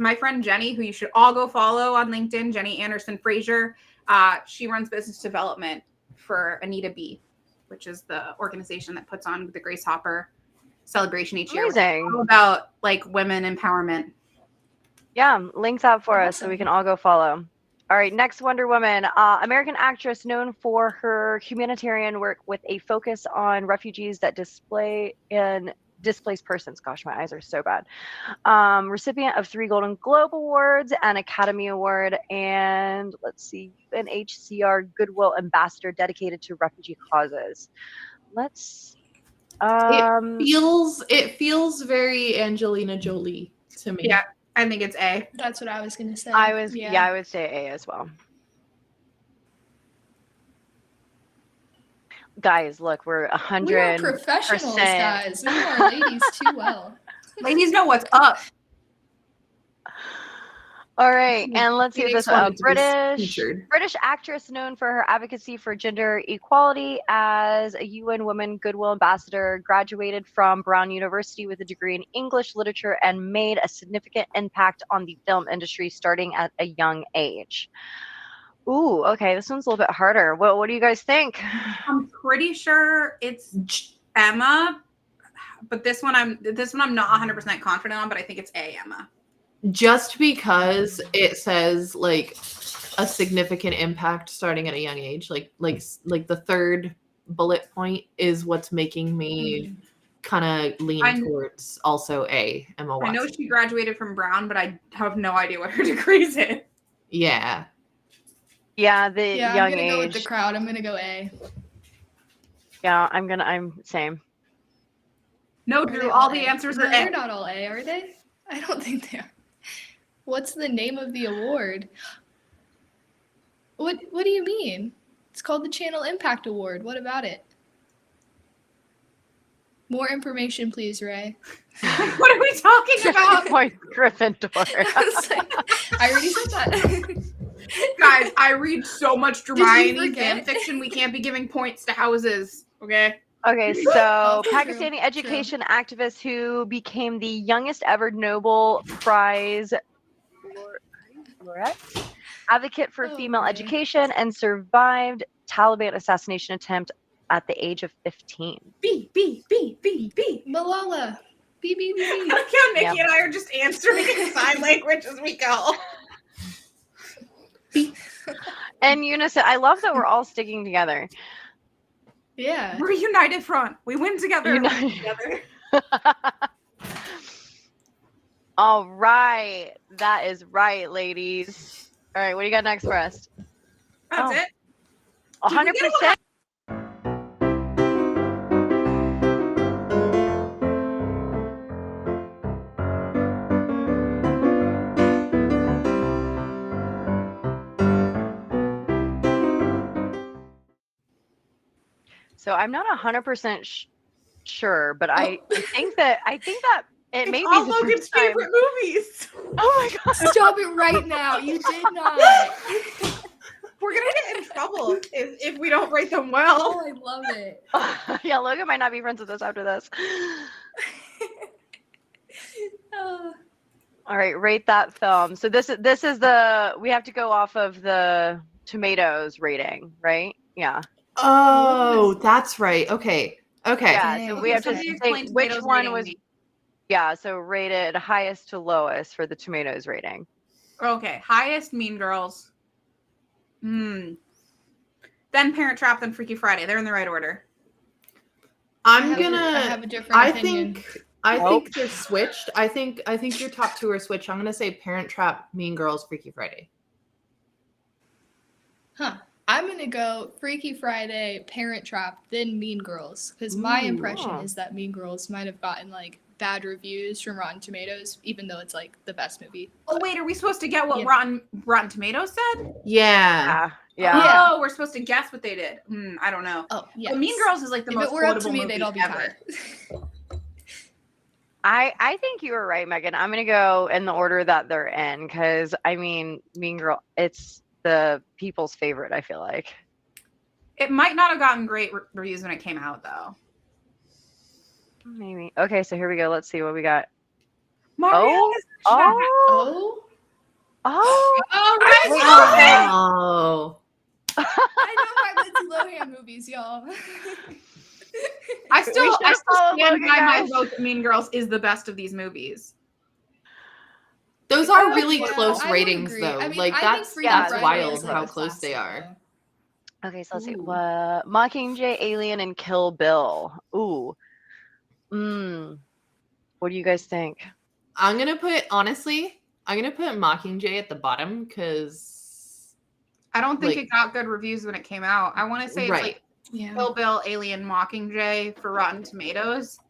Jenny, who you should all go follow on LinkedIn, Jenny Anderson Frazier, she runs business development for Anita B, which is the organization that puts on the Grace Hopper celebration each year. Which is
Amazing.
all about like women empowerment.
Yeah, links out for us so
Awesome.
we can all go follow. All right, next Wonder Woman, American actress known for her humanitarian work with a focus on refugees that displaced persons. Gosh, my eyes are so bad. Recipient of 3 Golden Globe Awards, an Academy Award, and let's see, UNHCR Goodwill Ambassador dedicated to refugee causes. Let's
It feels very Angelina Jolie to me.
Yeah, I think it's A.
That's what I was gonna say.
I would say A as well. Guys, look, we're 100.
We are professionals, guys. We know our ladies too well.
Ladies know what's up.
All right, and let's see
Phoenix
this
wanted to be
British
featured.
actress known for her advocacy for gender equality as a UN Women Goodwill Ambassador, graduated from Brown University with a degree in English literature and made a significant impact on the film industry starting at a young age. Ooh, okay, this one's a little bit harder. What do you guys think?
Tom pretty sure it's Emma, but this one I'm not 100% confident on, but I think it's Emma.
Just because it says like a significant impact starting at a young age, like the third bullet point is what's making me kind of lean towards also Emma Watson.
I know she graduated from Brown, but I have no idea what her degree's in.
Yeah.
Yeah, the young
I'm gonna
age.
go with the crowd. I'm gonna go A.
Yeah, I'm same.
No,
Are
Drew,
they
all
A?
the answers
No,
are
they're
A.
not all A, are they? I don't think they are. What's the name of the award? What do you mean? It's called the Channel Impact Award. What about it? More information, please, Ray.
What are we talking about?
My Gryffindor.
I already said that.
Guys, I read so much
you
Hermione
forget?
fan fiction. We can't be giving points to houses, okay?
Okay, so
True,
Pakistani education activist who became the youngest ever Nobel Prize laureate, advocate for female
my.
education, and survived Taliban assassination attempt at the age of 15.
B.
Malala. B.
Look how Nikki and I are just answering in sign language as we go.
And unison. I love that we're all sticking together.
Yeah.
We're a united front. We win together. We win together.
All right. That is right, ladies. All right, what do you got next for us?
That's it.
100%. So I'm not 100% sure, but I think that it may be
all
the
Logan's
first time.
favorite movies.
Oh my god!
Stop it right now. You did not.
We're gonna get in trouble if we don't rate them well.
Oh, I love it.
Yeah, Logan might not be friends with us after this.
Oh.
All right, rate that film. So this is we have to go off of the Tomatoes rating, right? Yeah.
Oh, that's right. Okay.
Yeah, so we have to
somebody
say
explain
which
Tomatoes
one
rating
was.
me.
Yeah, so rated highest to lowest for the Tomatoes rating.
Okay, highest Mean Girls. Then Parent Trap, then Freaky Friday. They're in the right order.
I have a different opinion.
I think they're switched. I think your top two are switched. I'm gonna say Parent Trap, Mean Girls, Freaky Friday.
Huh. I'm going to go Freaky Friday, Parent Trap, then Mean Girls. Because my impression is that Mean Girls might have gotten, like, bad reviews from Rotten Tomatoes, even though it's, like, the best movie.
Oh, wait, are we supposed to get what Rotten Tomatoes said?
Yeah.
Yeah.
Oh, we're supposed to guess what they did. I don't know.
Oh, yeah.
But Mean Girls is, like, the most
quotable movie. If it were up to me,
movie
they'd all be
ever.
tied.
I think you were right, Megan. I'm going to go in the order that they're in because, I mean, Mean Girl, it's the people's favorite, I feel like.
It might not have gotten great reviews when it came out, though.
Maybe. Okay, so here we go. Let's see what we got.
Oh!
Oh?
Oh!
Oh.
I know my Lindsay Lohan movies, y'all.
I still stand
Logan,
by my
guys.
vote that Mean Girls is the best of these movies.
Those are
Oh,
really
yeah,
close
I would
ratings,
agree.
though.
I mean,
like
I
that's
think Freaky Friday
wild
is, like,
how
a
close they
classic,
are.
though.
Okay, so let's see.
Ooh.
Mockingjay, Alien, and Kill Bill. Ooh. What do you guys think?
I'm gonna put Mockingjay at the bottom because
I don't think
Like-
it got good reviews when it came out. I want to say it's
Right.
like
Yeah.
Kill Bill, Alien, Mockingjay for Rotten Tomatoes.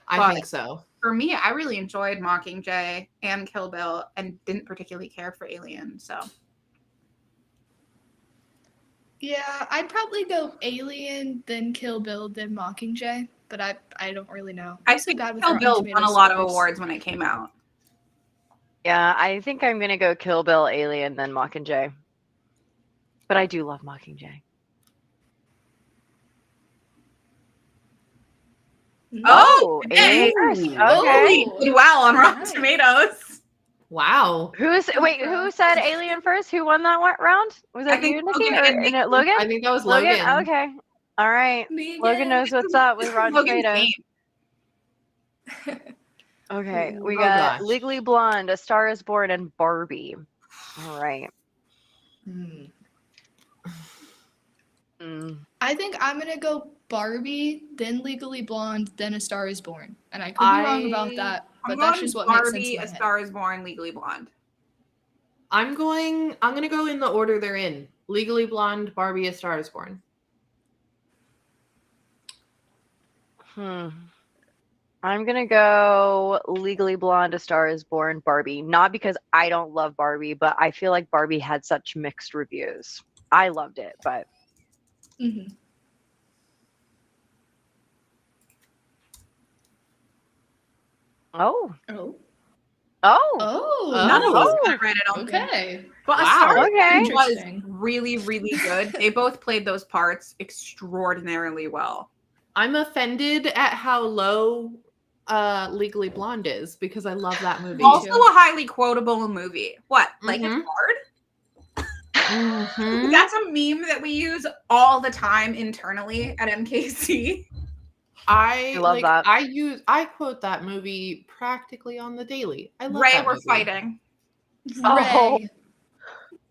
I
But-
think so.
For me, I really enjoyed Mockingjay and Kill Bill and didn't particularly care for Alien. So
Yeah, I'd probably go Alien, then Kill Bill, then Mockingjay, but I don't really know.
I
I'm so
think
bad with
Kill
Rotten
Bill won
Tomatoes
a lot of
scores.
awards when it came out.
Yeah, I think I'm gonna go Kill Bill, Alien, then Mockingjay. But I do love Mockingjay. Oh, Alien first. Okay.
Oh, we did well on Rotten
Nice.
Tomatoes.
Wow.
Who said Alien first? Who won that round? Was
I
that
think
you, Nikki,
Logan
or
and Nikki.
Logan?
I think that was Logan.
Okay. All right.
Me
Logan
again.
knows what's up with Rotten
Logan's
Tomatoes.
game.
Okay, we
Oh,
got
gosh.
Legally Blonde, A Star Is Born, and Barbie. All right.
Hmm.
Mm.
I think I'm gonna go Barbie, then Legally Blonde, then A Star Is Born, and I could be wrong about that,
I'm
but that's
going
just what makes sense
Barbie,
in my
A
head.
Star Is Born, Legally Blonde.
I'm gonna go in the order they're in. Legally Blonde, Barbie, A Star Is Born.
I'm gonna go Legally Blonde, A Star Is Born, Barbie. Not because I don't love Barbie, but I feel like Barbie had such mixed reviews. I loved it, but
Mhm.
oh,
Oh.
oh,
Oh.
None of us
Oh.
got it right, I don't think.
Okay.
But A
Wow.
Star Is
Okay.
Born was
Interesting.
really, really good. They both played those parts extraordinarily well.
I'm offended at how low Legally Blonde is because I love that movie.
Me
Also
too.
a highly quotable movie. What? Like
Mhm.
it's hard?
Mhm.
That's a meme that we use all the time internally at MKC.
I
love
like
that.
I quote that movie practically on the daily. I love
Ray,
that
we're
movie.
fighting.
Ray.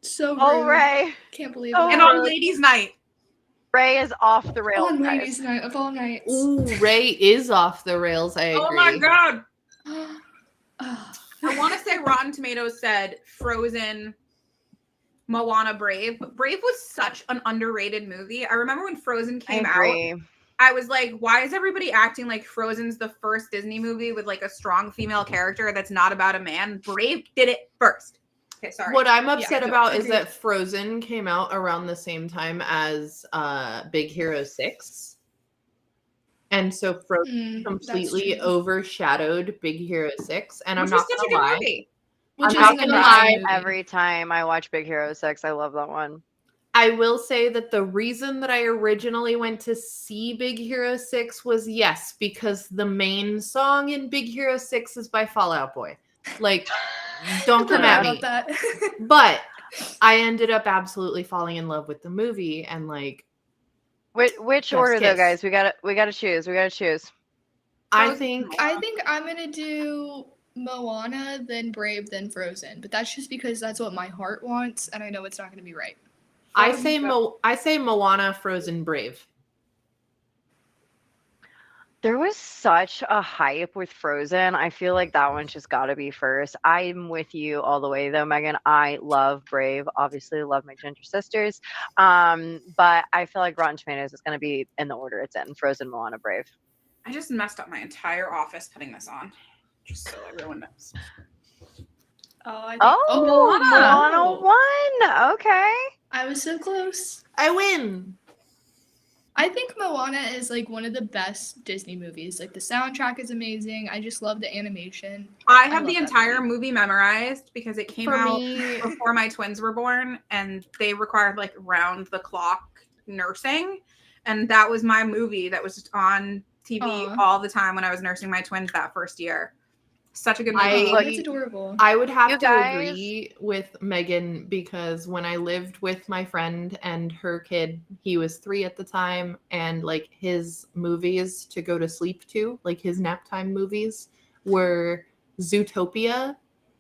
So rude.
Oh, Ray.
Can't believe
Oh,
that.
And on ladies' night.
Ray is off the rails.
On
guys.
ladies' night of all nights.
Ooh, Ray is off the rails. I agree.
Oh my god.
Ah.
I want to say Rotten Tomatoes said Frozen, Moana, Brave. But Brave was such an underrated movie. I remember when Frozen
I
came out,
agree.
I was like, why is everybody acting like Frozen's the first Disney movie with like a strong female character that's not about a man? Brave did it first. Okay, sorry.
What I'm upset
Yeah,
about is
agreed.
that Frozen came out around the same time as Big Hero 6. And so Frozen
That's
completely
true.
overshadowed Big Hero 6. And
Which
I'm
was
not
such a
gonna
good
lie.
movie.
Which
I'm
is
not
an
gonna
amazing
lie.
movie.
Every time I watch Big Hero 6, I love that one.
I will say that the reason that I originally went to see Big Hero 6 was yes, because the main song in Big Hero 6 is by Fall Out Boy. Like, don't come
Forgot
at me.
about that.
But I ended up absolutely falling in love with the movie and like
Which
Chef's
order though,
kiss.
guys? We gotta choose. We gotta choose.
I think
I think I'm gonna do Moana, then Brave, then Frozen. But that's just because that's what my heart wants, and I know it's not gonna be right.
I say Moana, Frozen, Brave.
There was such a hype with Frozen. I feel like that one's just got to be first. I'm with you all the way though, Megan. I love Brave. Obviously, love my ginger sisters. But I feel like Rotten Tomatoes is going to be in the order it's in: Frozen, Moana, Brave.
I just messed up my entire office putting this on. Just so everyone knows.
Oh, I think,
Oh, Moana won. Okay.
I was so close.
I win.
I think Moana is like one of the best Disney movies. Like the soundtrack is amazing. I just love the animation.
I have
love
the
that
entire movie memorized because it came
For
out
me,
before my twins were born and they required like round the clock nursing. And that was my movie that was on TV
Aw.
all the time when I was nursing my twins that first year. Such a good movie.
Oh, that's adorable.
I would have
You
to
guys-
agree with Megan because when I lived with my friend and her kid, he was 3 at the time, and like his movies to go to sleep to, like his nap time movies, were Zootopia,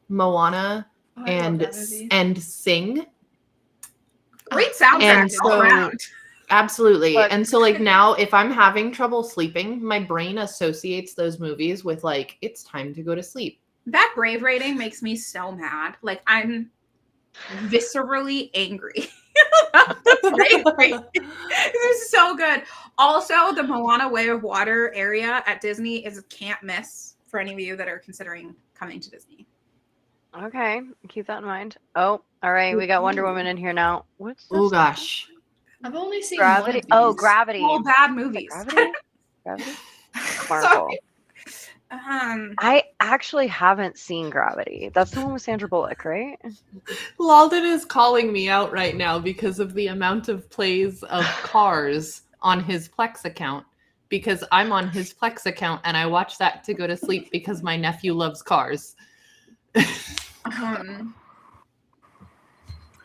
Moana,
Oh, I love that movie.
and Sing.
Great soundtrack
And
all
so-
around.
Absolutely.
But-
And so like now if I'm having trouble sleeping, my brain associates those movies with like it's time to go to sleep.
That Brave rating makes me so mad. Like I'm viscerally angry. Brave rating. This is so good. Also, the Moana Way of Water area at Disney is a can't miss for any of you that are considering coming to Disney.
Okay. Keep that in mind. Oh, all right. We got Wonder Woman in here now. What's this?
Oh gosh.
I've only seen
Gravity.
One of
Oh,
these.
Gravity.
All bad movies.
Gravity? Gravity? Marvel.
Sorry.
I actually haven't seen Gravity. That's the one with Sandra Bullock, right?
Lalden is calling me out right now because of the amount of plays of Cars on his Plex account. Because I'm on his Plex account and I watch that to go to sleep because my nephew loves Cars.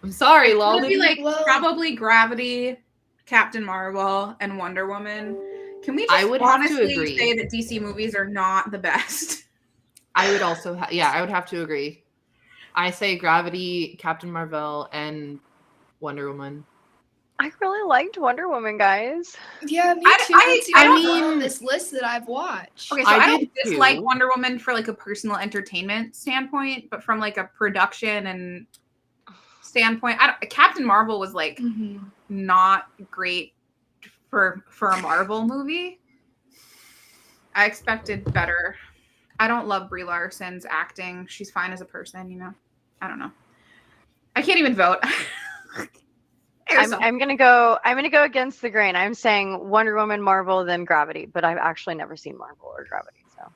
I'm sorry,
It'll be
Lalden.
like
Well-
probably Gravity, Captain Marvel, and Wonder Woman. Can we
I
just
would have to
honestly
agree.
say that DC movies are not the best?
I would also, I would have to agree. I say Gravity, Captain Marvel, and Wonder Woman.
I really liked Wonder Woman, guys.
Yeah, me too.
I
mean, on
mean-
this list that I've watched.
Okay, so
I
I don't
did
dislike
too.
Wonder Woman for like a personal entertainment standpoint, but from like a production and standpoint, Captain Marvel was like not great for a Marvel movie. I expected better. I don't love Brie Larson's acting. She's fine as a person, you know. I don't know. I can't even vote.
I'm gonna go against the grain. I'm saying Wonder Woman, Marvel, then Gravity, but I've actually never seen Marvel or Gravity, so.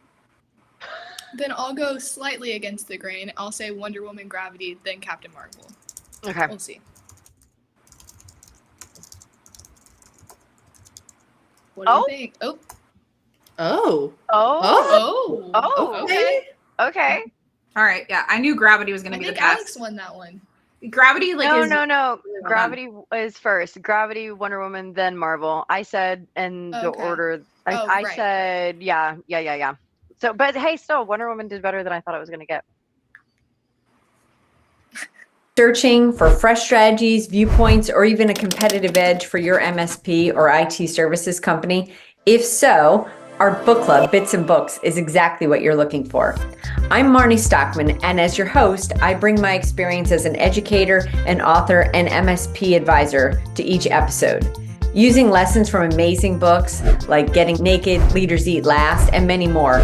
Then I'll go slightly against the grain. I'll say Wonder Woman, Gravity, then Captain Marvel.
Okay.
We'll see. What do you think? Oh.
Oh.
Oh.
Oh.
Oh.
Okay.
Okay.
All right, yeah. I knew Gravity was going
I
to be the
think
best.
Alex won that one.
Gravity, like,
No,
is
no. Gravity is first. Gravity, Wonder Woman, then Marvel. I said in the
Okay.
order.
Oh,
I
right.
said, yeah. So, but hey, still, Wonder Woman did better than I thought it was going to get.
Searching for fresh strategies, viewpoints, or even a competitive edge for your MSP or IT services company? If so, our book club, Bits and Books, is exactly what you're looking for. I'm Marnie Stockman, and as your host, I bring my experience as an educator, an author, and MSP advisor to each episode. Using lessons from amazing books like Getting Naked, Leaders Eat Last, and many more,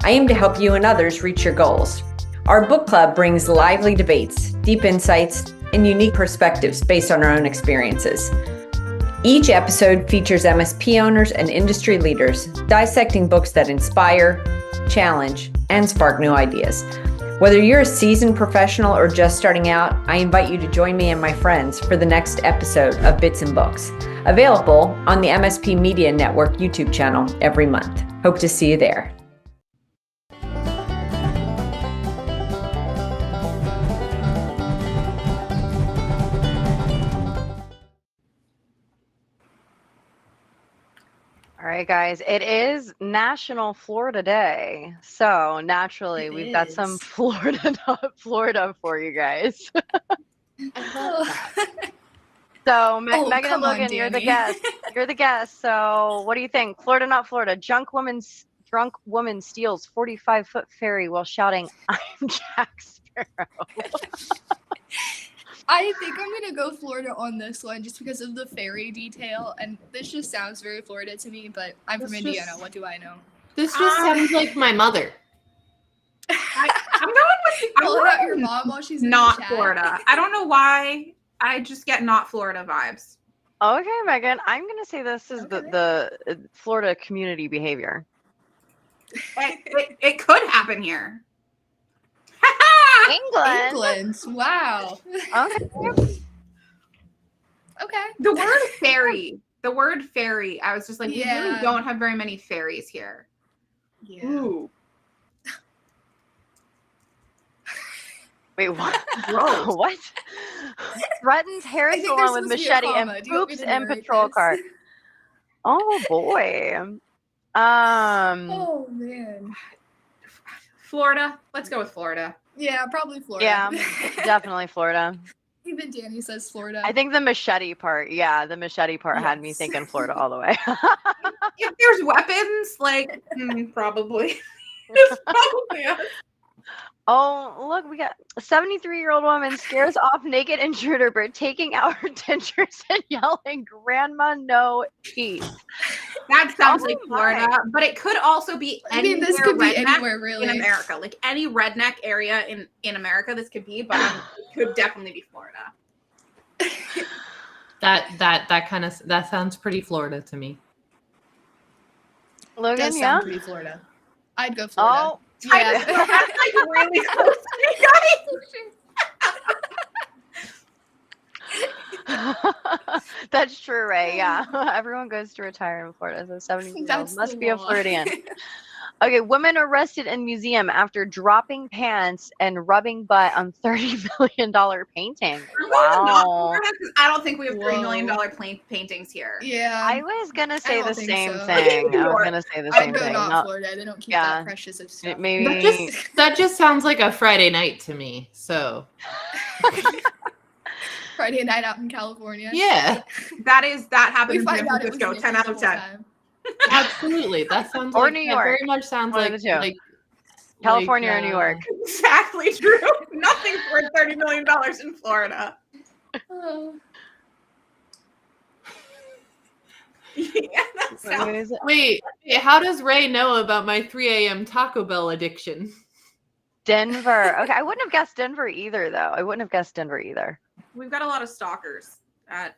I aim to help you and others reach your goals. Our book club brings lively debates, deep insights, and unique perspectives based on our own experiences. Each episode features MSP owners and industry leaders dissecting books that inspire, challenge, and spark new ideas. Whether you're a seasoned professional or just starting out, I invite you to join me and my friends for the next episode of Bits and Books, available on the MSP Media Network YouTube channel every month. Hope to see you there.
All right, guys, it is National Florida Day. So naturally,
It
we've got some
is.
Florida for you guys.
Oh.
So,
Oh,
Megan and
come on,
Logan, you're the
Danny.
guest. You're the guest. So, what do you think? Florida, not Florida. Drunk woman steals 45-foot ferry while shouting, "I'm Jack Sparrow."
I think I'm gonna go Florida on this one just because of the ferry detail, and this just sounds very Florida to me. But I'm from
This
Indiana.
just-
What do I know?
This just sounds like my mother.
I'm going with
Calling out your mom while she's in
not
the chat.
Florida. I don't know why. I just get not Florida vibes.
Okay, Megan, I'm going to say this is
Okay.
the Florida community behavior.
It could happen here.
England.
England. Wow.
Okay.
Okay.
The word ferry. The word ferry. I was just like, we
Yeah.
really don't have very many ferries here.
Yeah.
Ooh.
Wait, what?
Gross.
What? Threatens hair
I think
salon
there's
with
supposed to be a
machete and
comma. Do you want me
poops
to
in
narrate
patrol
this?
car. Oh boy.
Oh man.
Florida. Let's go with Florida.
Yeah, probably Florida.
Yeah, definitely Florida.
Even Danny says Florida.
I think the machete part, the machete part had me
Yes.
thinking Florida all the way.
If there's weapons, like probably. Probably.
Oh, look, we got a 73-year-old woman scares off naked intruder by taking out her dentures and yelling, "Grandma, no teeth."
That sounds
Oh
like
my.
Florida, but it could also be
I mean, this
anywhere
could be
redneck
anywhere really.
in America. Like any redneck area in America, this could be, but it could definitely be Florida.
That sounds pretty Florida to me.
Does
Logan,
sound
yeah?
pretty Florida. I'd go Florida.
Oh,
Yeah.
That's like really close.
That's true, Ray. Yeah. Everyone goes to retire in Florida. So 70
That's
must
the
be a
law.
Floridian. Okay, woman arrested in museum after dropping pants and rubbing butt on $30 million painting. Wow.
I don't think we have $30
Whoa.
million paintings here.
Yeah.
I was gonna say
don't
the
think
same
so.
thing. I was
York.
gonna say the
I'd
same
go
thing.
not
No,
Florida. They don't keep
yeah.
that precious of stuff.
maybe
That just sounds like a Friday night to me. So
Friday night out in California.
yeah,
That happened
We
in
find
San
out it was
Francisco.
Nikki
10 out
the
of
whole
10.
time.
absolutely. That sounds
Or
like
New
that
York.
very much sounds
One of
like
the two. California or New York.
Exactly true. Nothing's worth $30 million in Florida.
Oh.
Yeah, that sounds.
Wait, how does Ray know about my 3 a.m. Taco Bell addiction?
Denver. Okay, I wouldn't have guessed Denver either, though. I wouldn't have guessed Denver either.
We've got a lot of stalkers at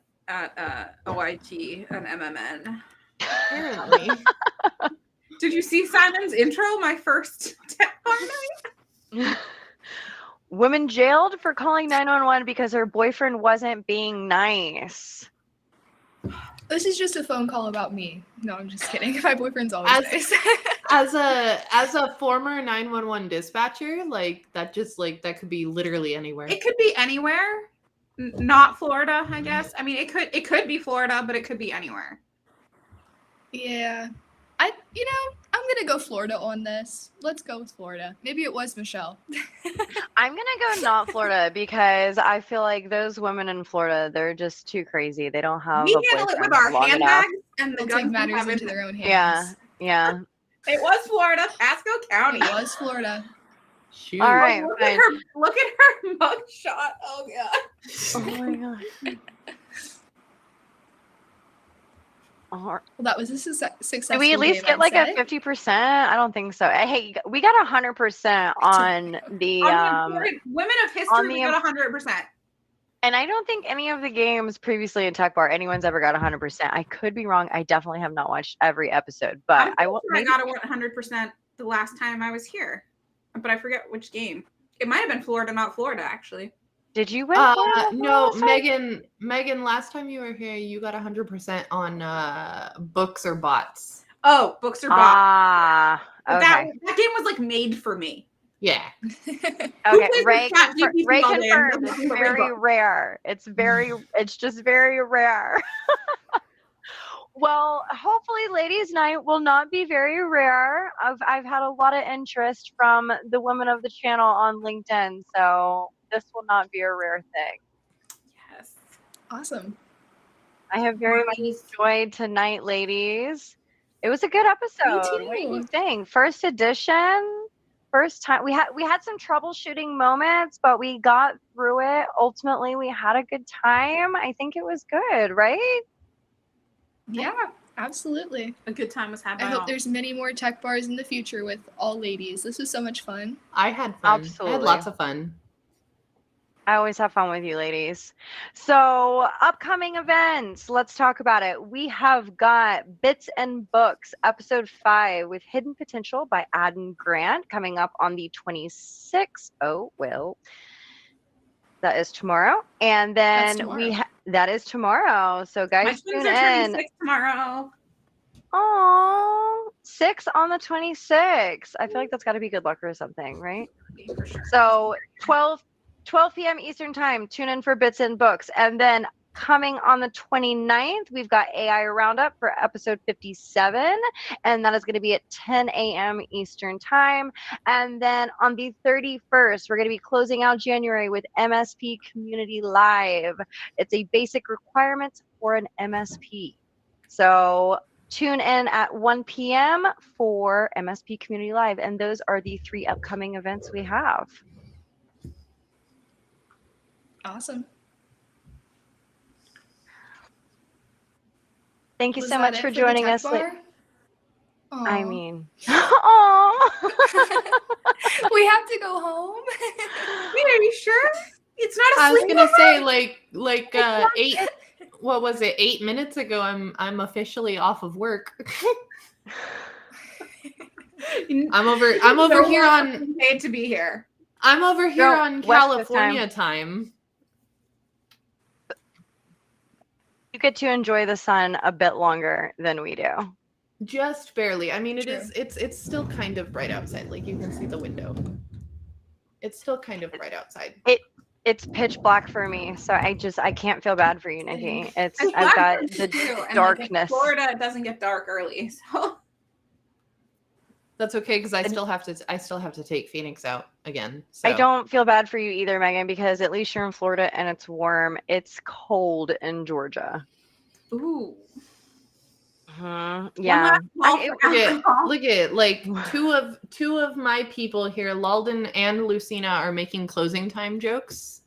OIT and MMN.
Apparently.
Did you see Simon's intro? My first tech bar night.
Woman jailed for calling 911 because her boyfriend wasn't being nice.
This is just a phone call about me. No, I'm just kidding. My boyfriend's always nice.
As a former 911 dispatcher, like that could be literally anywhere.
It could be anywhere, not Florida, I guess. I mean, it could be Florida, but it could be anywhere.
Yeah. I'm gonna go Florida on this. Let's go with Florida. Maybe it was Michelle.
I'm gonna go not Florida because I feel like those women in Florida, they're just too crazy. They don't have
We
a
handle it
boyfriend
with our
long enough.
handbags and the
They'll
guns
take
we
matters
have
into
in-
their own hands.
Yeah.
It was Florida, Pasco County.
It was Florida.
Shoot.
All right.
Look
Fine.
at her mugshot. Oh god.
Oh my god.
Well, that was a successful
Did we at least
game,
get like
I'd
a
say.
50%? I don't think so. Hey, we got 100% on the
Women of history, we got 100%.
and I don't think any of the games previously in Tech Bar anyone's ever got 100%. I could be wrong. I definitely have not watched every episode, but
I got a 100% the last time I was here, but I forget which game. It might have been Florida, not Florida, actually.
Did you win?
No, Megan, last time you were here, you got 100% on books or bots.
Oh, books or bots.
Okay.
That game was like made for me.
Yeah.
Okay, Ray
ChatGPT all day and
confirmed.
doesn't
It's
read
very
books.
rare. It's just very rare. Well, hopefully ladies' night will not be very rare. I've had a lot of interest from the women of the channel on LinkedIn, so this will not be a rare thing.
Yes.
Awesome.
I have very much enjoyed tonight, ladies. It was a good episode.
Me
What do you
too.
think? First edition, first time. We had some troubleshooting moments, but we got through it. Ultimately, we had a good time. I think it was good, right?
Yeah, absolutely.
A good time was had by
I hope
all.
there's many more tech bars in the future with all ladies. This was so much fun.
I had fun. I
Absolutely.
had lots of fun.
I always have fun with you ladies. So upcoming events, let's talk about it. We have got Bits and Books, episode 5 with Hidden Potential by Adam Grant coming up on the 26th. Oh, well, that is tomorrow. And then that is tomorrow. So
My
guys,
twins
tune
are turning
in.
6 tomorrow.
Oh, 6 on the 26th. I feel like that's got to be good luck or something, right?
For sure.
So 12 p.m. Eastern time, tune in for Bits and Books. And then coming on the 29th, we've got AI Roundup for episode 57. And that is going to be at 10 a.m. Eastern time. And then on the 31st, we're going to be closing out January with MSP Community Live. It's a basic requirement for an MSP. So tune in at 1 p.m. for MSP Community Live. And those are the 3 upcoming events we have.
Awesome.
Thank you
Was
so
that
much
it
for
the
joining
tech
us.
bar?
I
Aw.
mean, oh,
We have to go home.
Wait, are you sure? It's not a
I was
sleepover?
gonna say like 8. What was it? 8 minutes ago, I'm officially off of work. I'm over
No
here
one
on
paid to be here.
I'm over here
No,
on
West Coast
California time.
get to enjoy the sun a bit longer than we do.
Just barely. I mean,
True.
it's still kind of bright outside. Like you can see the window. It's still kind of bright outside.
It's pitch black for me, so I can't feel bad for you, Nikki.
It's
I've
black
got
for me
the
too, and, like, in
darkness.
Florida, it doesn't get dark early, so
That's okay because I still have to take Phoenix out again. So.
I don't feel bad for you either, Megan, because at least you're in Florida and it's warm. It's cold in Georgia.
ooh.
Yeah.
Look at like two of my people here, Lalden and Lucina, are making closing time jokes.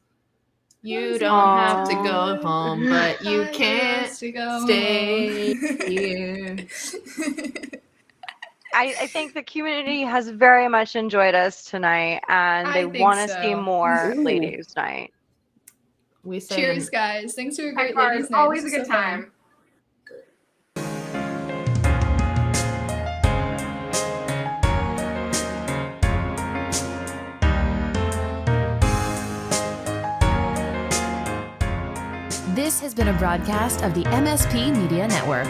You don't have to go home, but you can't stay here.
I think the community has very much enjoyed us tonight, and they want to see more ladies' night.
We say
Cheers, guys. Thanks for a great
High
ladies'
five.
night.
Always a
This was
good
so fun.
time.
This has been a broadcast of the MSP Media Network.